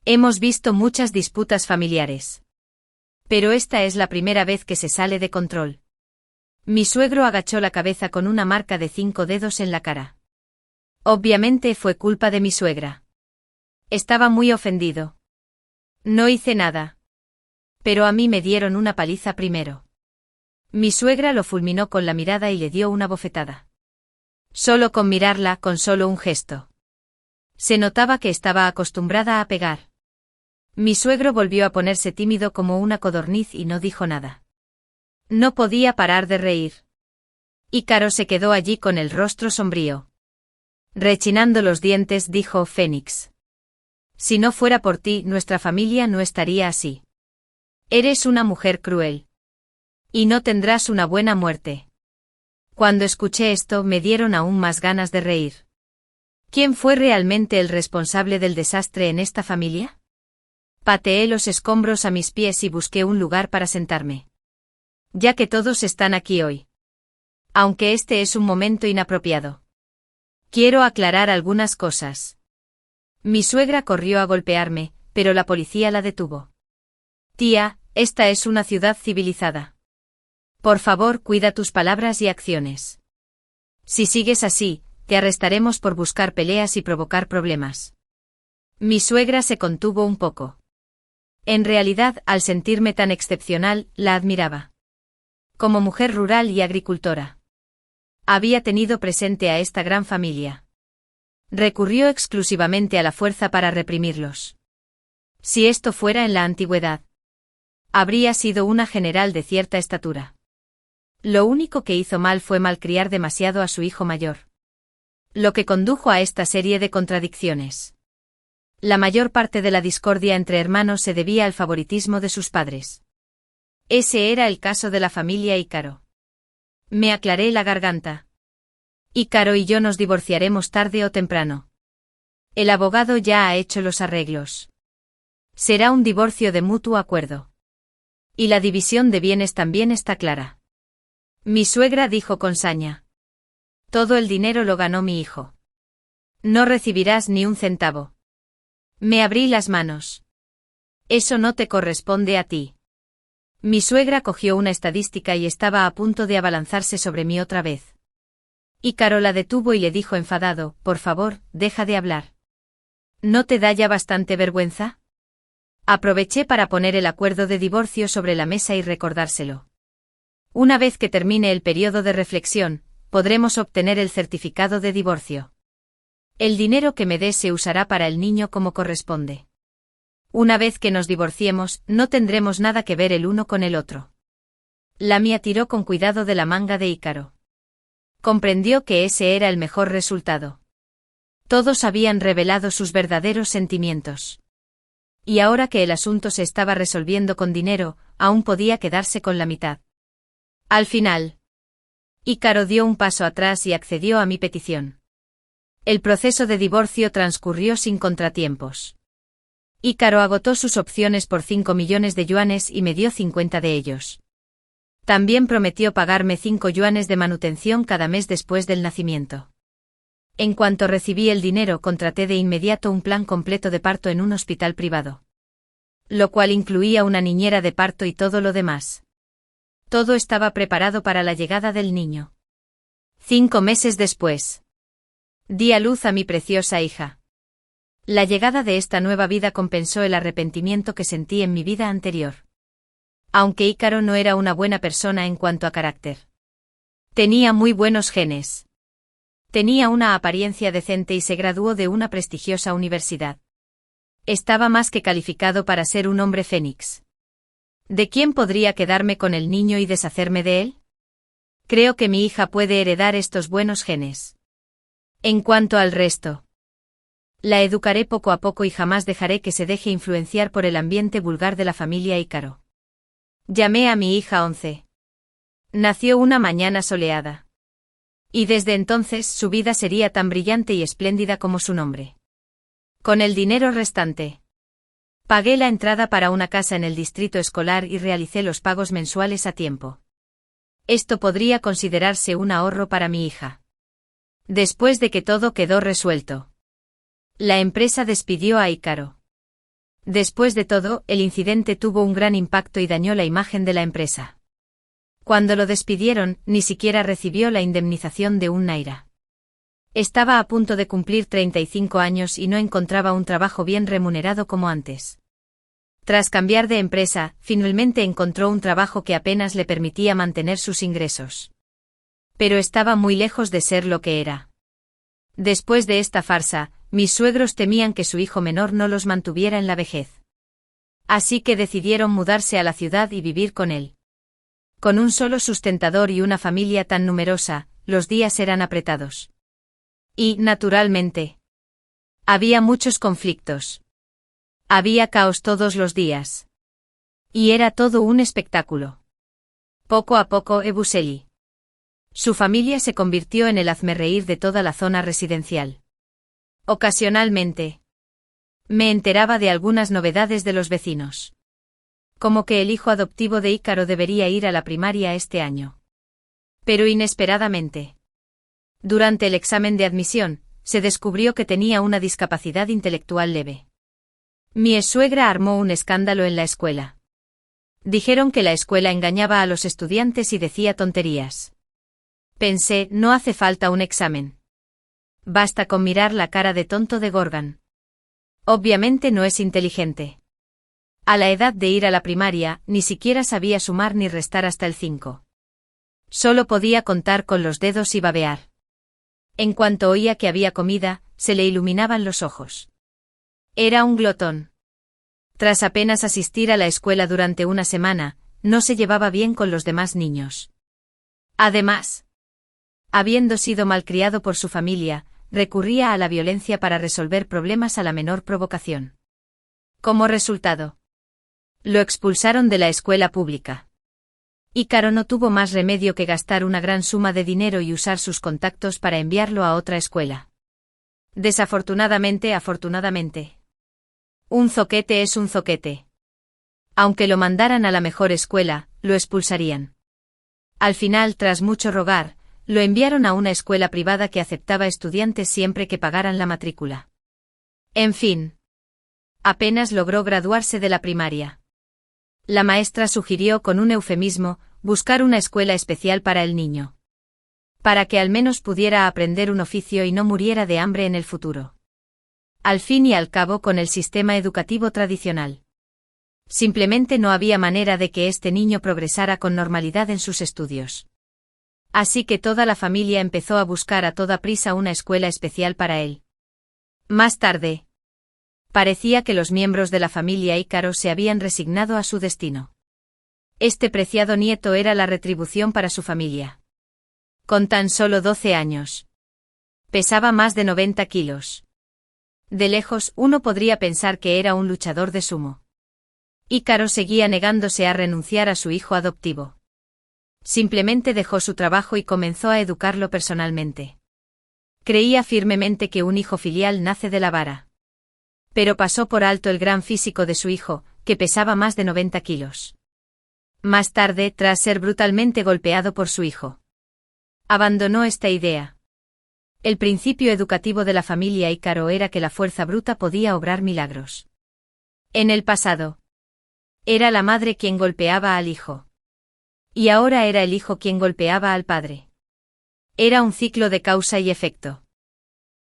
hemos visto muchas disputas familiares. Pero esta es la primera vez que se sale de control. Mi suegro agachó la cabeza con una marca de 5 dedos en la cara. Obviamente fue culpa de mi suegra. Estaba muy ofendido. No hice nada. Pero a mí me dieron una paliza primero. Mi suegra lo fulminó con la mirada y le dio una bofetada. Solo con mirarla, con solo un gesto. Se notaba que estaba acostumbrada a pegar. Mi suegro volvió a ponerse tímido como una codorniz y no dijo nada. No podía parar de reír. Ícaro se quedó allí con el rostro sombrío. Rechinando los dientes, dijo Fénix: si no fuera por ti, nuestra familia no estaría así. Eres una mujer cruel. Y no tendrás una buena muerte. Cuando escuché esto, me dieron aún más ganas de reír. ¿Quién fue realmente el responsable del desastre en esta familia? Pateé los escombros a mis pies y busqué un lugar para sentarme. Ya que todos están aquí hoy. Aunque este es un momento inapropiado. Quiero aclarar algunas cosas. Mi suegra corrió a golpearme, pero la policía la detuvo. Tía, esta es una ciudad civilizada. Por favor, cuida tus palabras y acciones. Si sigues así, te arrestaremos por buscar peleas y provocar problemas. Mi suegra se contuvo un poco. En realidad, al sentirme tan excepcional, la admiraba. Como mujer rural y agricultora. Había tenido presente a esta gran familia. Recurrió exclusivamente a la fuerza para reprimirlos. Si esto fuera en la antigüedad, habría sido una general de cierta estatura. Lo único que hizo mal fue malcriar demasiado a su hijo mayor. Lo que condujo a esta serie de contradicciones. La mayor parte de la discordia entre hermanos se debía al favoritismo de sus padres. Ese era el caso de la familia Ícaro. Me aclaré la garganta. Ícaro y yo nos divorciaremos tarde o temprano. El abogado ya ha hecho los arreglos. Será un divorcio de mutuo acuerdo. Y la división de bienes también está clara. Mi suegra dijo con saña: todo el dinero lo ganó mi hijo. No recibirás ni un centavo. Me abrí las manos. Eso no te corresponde a ti. Mi suegra cogió una estadística y estaba a punto de abalanzarse sobre mí otra vez. Ícaro la detuvo y le dijo enfadado: por favor, deja de hablar. ¿No te da ya bastante vergüenza? Aproveché para poner el acuerdo de divorcio sobre la mesa y recordárselo. Una vez que termine el periodo de reflexión, podremos obtener el certificado de divorcio. El dinero que me des se usará para el niño como corresponde. Una vez que nos divorciemos, no tendremos nada que ver el uno con el otro. Lamia tiró con cuidado de la manga de Ícaro. Comprendió que ese era el mejor resultado. Todos habían revelado sus verdaderos sentimientos. Y ahora que el asunto se estaba resolviendo con dinero, aún podía quedarse con la mitad. Al final, Ícaro dio un paso atrás y accedió a mi petición. El proceso de divorcio transcurrió sin contratiempos. Ícaro agotó sus opciones por 5 millones de yuanes y me dio 50 de ellos. También prometió pagarme 5 yuanes de manutención cada mes después del nacimiento. En cuanto recibí el dinero, contraté de inmediato un plan completo de parto en un hospital privado. Lo cual incluía una niñera de parto y todo lo demás. Todo estaba preparado para la llegada del niño. 5 meses después, di a luz a mi preciosa hija. La llegada de esta nueva vida compensó el arrepentimiento que sentí en mi vida anterior. Aunque Ícaro no era una buena persona en cuanto a carácter. Tenía muy buenos genes. Tenía una apariencia decente y se graduó de una prestigiosa universidad. Estaba más que calificado para ser un hombre fénix. ¿De quién podría quedarme con el niño y deshacerme de él? Creo que mi hija puede heredar estos buenos genes. En cuanto al resto, la educaré poco a poco y jamás dejaré que se deje influenciar por el ambiente vulgar de la familia Ícaro. Llamé a mi hija 11. Nació una mañana soleada. Y desde entonces su vida sería tan brillante y espléndida como su nombre. Con el dinero restante, Pagué la entrada para una casa en el distrito escolar y realicé los pagos mensuales a tiempo. Esto podría considerarse un ahorro para mi hija. Después de que todo quedó resuelto, la empresa despidió a Ícaro. Después de todo, el incidente tuvo un gran impacto y dañó la imagen de la empresa. Cuando lo despidieron, ni siquiera recibió la indemnización de un naira. Estaba a punto de cumplir 35 años y no encontraba un trabajo bien remunerado como antes. Tras cambiar de empresa, finalmente encontró un trabajo que apenas le permitía mantener sus ingresos. Pero estaba muy lejos de ser lo que era. Después de esta farsa, mis suegros temían que su hijo menor no los mantuviera en la vejez. Así que decidieron mudarse a la ciudad y vivir con él. Con un solo sustentador y una familia tan numerosa, los días eran apretados. Y, naturalmente, había muchos conflictos. Había caos todos los días. Y era todo un espectáculo. Poco a poco Ebuseli. Su familia se convirtió en el hazmerreír de toda la zona residencial. Ocasionalmente, me enteraba de algunas novedades de los vecinos. Como que el hijo adoptivo de Ícaro debería ir a la primaria este año. Pero inesperadamente, durante el examen de admisión, se descubrió que tenía una discapacidad intelectual leve. Mi exsuegra armó un escándalo en la escuela. Dijeron que la escuela engañaba a los estudiantes y decía tonterías. Pensé, no hace falta un examen. Basta con mirar la cara de tonto de Gorgan. Obviamente no es inteligente. A la edad de ir a la primaria, ni siquiera sabía sumar ni restar hasta el 5. Solo podía contar con los dedos y babear. En cuanto oía que había comida, se le iluminaban los ojos. Era un glotón. Tras apenas asistir a la escuela durante una semana, no se llevaba bien con los demás niños. Además, habiendo sido malcriado por su familia, recurría a la violencia para resolver problemas a la menor provocación. Como resultado, lo expulsaron de la escuela pública. Ícaro no tuvo más remedio que gastar una gran suma de dinero y usar sus contactos para enviarlo a otra escuela. Afortunadamente. Un zoquete es un zoquete. Aunque lo mandaran a la mejor escuela, lo expulsarían. Al final, tras mucho rogar, lo enviaron a una escuela privada que aceptaba estudiantes siempre que pagaran la matrícula. En fin, apenas logró graduarse de la primaria. La maestra sugirió con un eufemismo, buscar una escuela especial para el niño. Para que al menos pudiera aprender un oficio y no muriera de hambre en el futuro. Al fin y al cabo con el sistema educativo tradicional. Simplemente no había manera de que este niño progresara con normalidad en sus estudios. Así que toda la familia empezó a buscar a toda prisa una escuela especial para él. Más tarde, parecía que los miembros de la familia Ícaro se habían resignado a su destino. Este preciado nieto era la retribución para su familia. Con tan solo 12 años. Pesaba más de 90 kilos. De lejos, uno podría pensar que era un luchador de sumo. Ícaro seguía negándose a renunciar a su hijo adoptivo. Simplemente dejó su trabajo y comenzó a educarlo personalmente. Creía firmemente que un hijo filial nace de la vara. Pero pasó por alto el gran físico de su hijo, que pesaba más de 90 kilos. Más tarde, tras ser brutalmente golpeado por su hijo, abandonó esta idea. El principio educativo de la familia Ícaro era que la fuerza bruta podía obrar milagros. En el pasado, era la madre quien golpeaba al hijo. Y ahora era el hijo quien golpeaba al padre. Era un ciclo de causa y efecto.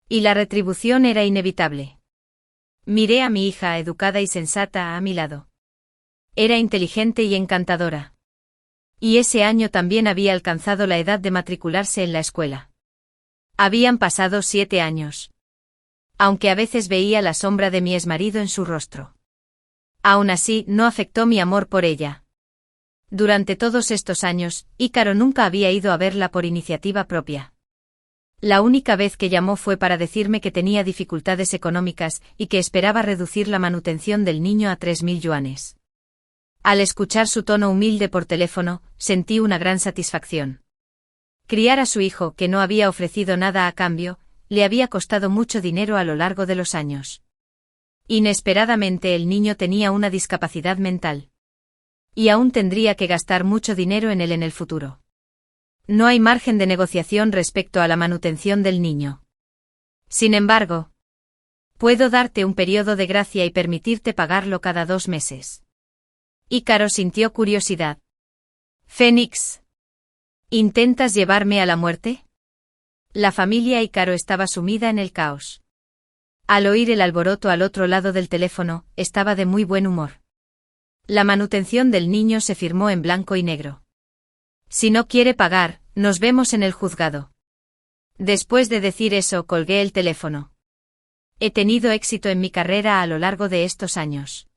Y la retribución era inevitable. Miré a mi hija educada y sensata a mi lado. Era inteligente y encantadora. Y ese año también había alcanzado la edad de matricularse en la escuela. Habían pasado 7 años. Aunque a veces veía la sombra de mi exmarido en su rostro. Aún así, no afectó mi amor por ella. Durante todos estos años, Ícaro nunca había ido a verla por iniciativa propia. La única vez que llamó fue para decirme que tenía dificultades económicas y que esperaba reducir la manutención del niño a 3.000 yuanes. Al escuchar su tono humilde por teléfono, sentí una gran satisfacción. Criar a su hijo, que no había ofrecido nada a cambio, le había costado mucho dinero a lo largo de los años. Inesperadamente el niño tenía una discapacidad mental. Y aún tendría que gastar mucho dinero en él en el futuro. No hay margen de negociación respecto a la manutención del niño. Sin embargo, puedo darte un periodo de gracia y permitirte pagarlo cada 2 meses. Ícaro sintió curiosidad. Fénix. ¿Intentas llevarme a la muerte? La familia Ícaro estaba sumida en el caos. Al oír el alboroto al otro lado del teléfono, estaba de muy buen humor. La manutención del niño se firmó en blanco y negro. Si no quiere pagar, nos vemos en el juzgado. Después de decir eso, colgué el teléfono. He tenido éxito en mi carrera a lo largo de estos años.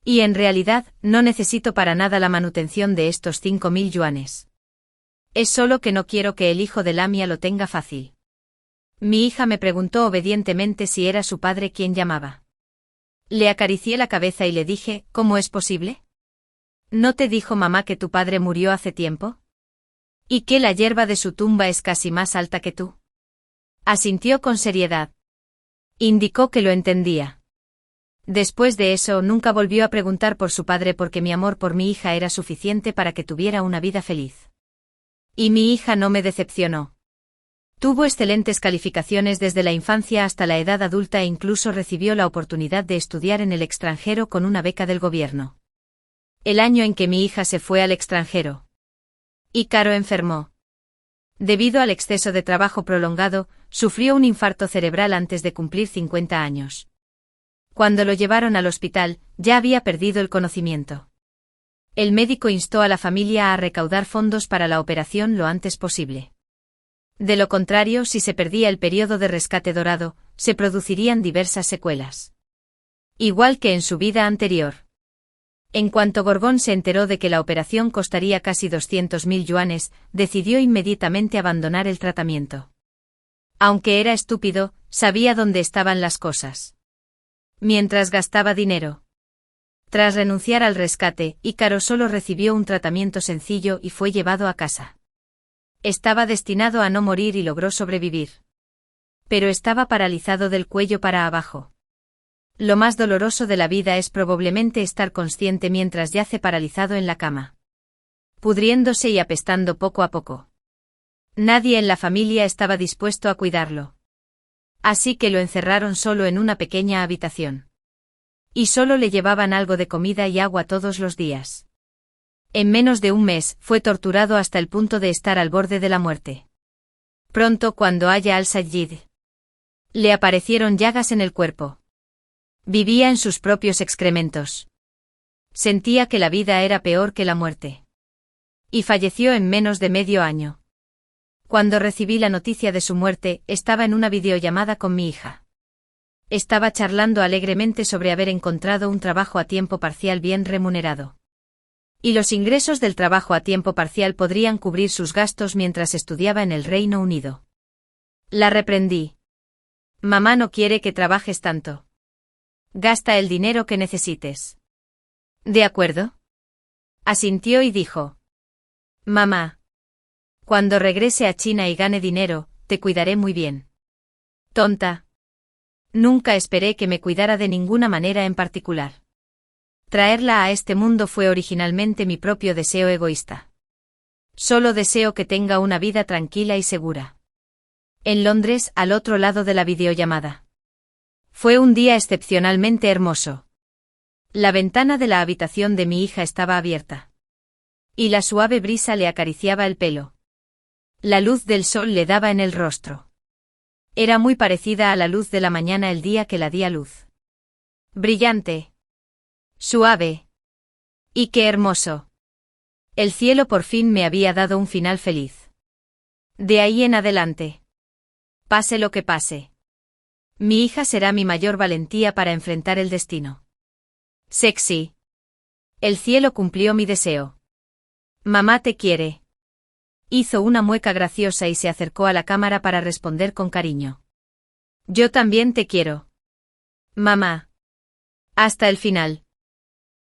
Y en realidad, no necesito para nada la manutención de estos 5.000 yuanes. Es solo que no quiero que el hijo de Lamia lo tenga fácil. Mi hija me preguntó obedientemente si era su padre quien llamaba. Le acaricié la cabeza y le dije, ¿cómo es posible? ¿No te dijo mamá que tu padre murió hace tiempo? ¿Y que la hierba de su tumba es casi más alta que tú? Asintió con seriedad. Indicó que lo entendía. Después de eso nunca volvió a preguntar por su padre porque mi amor por mi hija era suficiente para que tuviera una vida feliz. Y mi hija no me decepcionó. Tuvo excelentes calificaciones desde la infancia hasta la edad adulta e incluso recibió la oportunidad de estudiar en el extranjero con una beca del gobierno. El año en que mi hija se fue al extranjero, Ícaro enfermó. Debido al exceso de trabajo prolongado, sufrió un infarto cerebral antes de cumplir 50 años. Cuando lo llevaron al hospital, ya había perdido el conocimiento. El médico instó a la familia a recaudar fondos para la operación lo antes posible. De lo contrario, si se perdía el periodo de rescate dorado, se producirían diversas secuelas. Igual que en su vida anterior. En cuanto Gorgón se enteró de que la operación costaría casi 200.000 yuanes, decidió inmediatamente abandonar el tratamiento. Aunque era estúpido, sabía dónde estaban las cosas. Mientras gastaba dinero. Tras renunciar al rescate, Ícaro solo recibió un tratamiento sencillo y fue llevado a casa. Estaba destinado a no morir y logró sobrevivir. Pero estaba paralizado del cuello para abajo. Lo más doloroso de la vida es probablemente estar consciente mientras yace paralizado en la cama. Pudriéndose y apestando poco a poco. Nadie en la familia estaba dispuesto a cuidarlo. Así que lo encerraron solo en una pequeña habitación. Y solo le llevaban algo de comida y agua todos los días. En menos de un mes, fue torturado hasta el punto de estar al borde de la muerte. Pronto, cuando haya al-Sayyid, le aparecieron llagas en el cuerpo. Vivía en sus propios excrementos. Sentía que la vida era peor que la muerte. Y falleció en menos de medio año. Cuando recibí la noticia de su muerte, estaba en una videollamada con mi hija. Estaba charlando alegremente sobre haber encontrado un trabajo a tiempo parcial bien remunerado. Y los ingresos del trabajo a tiempo parcial podrían cubrir sus gastos mientras estudiaba en el Reino Unido. La reprendí. Mamá no quiere que trabajes tanto. Gasta el dinero que necesites. ¿De acuerdo? Asintió y dijo. Mamá. Cuando regrese a China y gane dinero, te cuidaré muy bien. Tonta. Nunca esperé que me cuidara de ninguna manera en particular. Traerla a este mundo fue originalmente mi propio deseo egoísta. Solo deseo que tenga una vida tranquila y segura. En Londres, al otro lado de la videollamada. Fue un día excepcionalmente hermoso. La ventana de la habitación de mi hija estaba abierta. Y la suave brisa le acariciaba el pelo. La luz del sol le daba en el rostro. Era muy parecida a la luz de la mañana el día que la di a luz. Brillante. Suave. Y qué hermoso. El cielo por fin me había dado un final feliz. De ahí en adelante. Pase lo que pase. Mi hija será mi mayor valentía para enfrentar el destino. Sexy. El cielo cumplió mi deseo. Mamá te quiere. Hizo una mueca graciosa y se acercó a la cámara para responder con cariño. Yo también te quiero. Mamá. Hasta el final.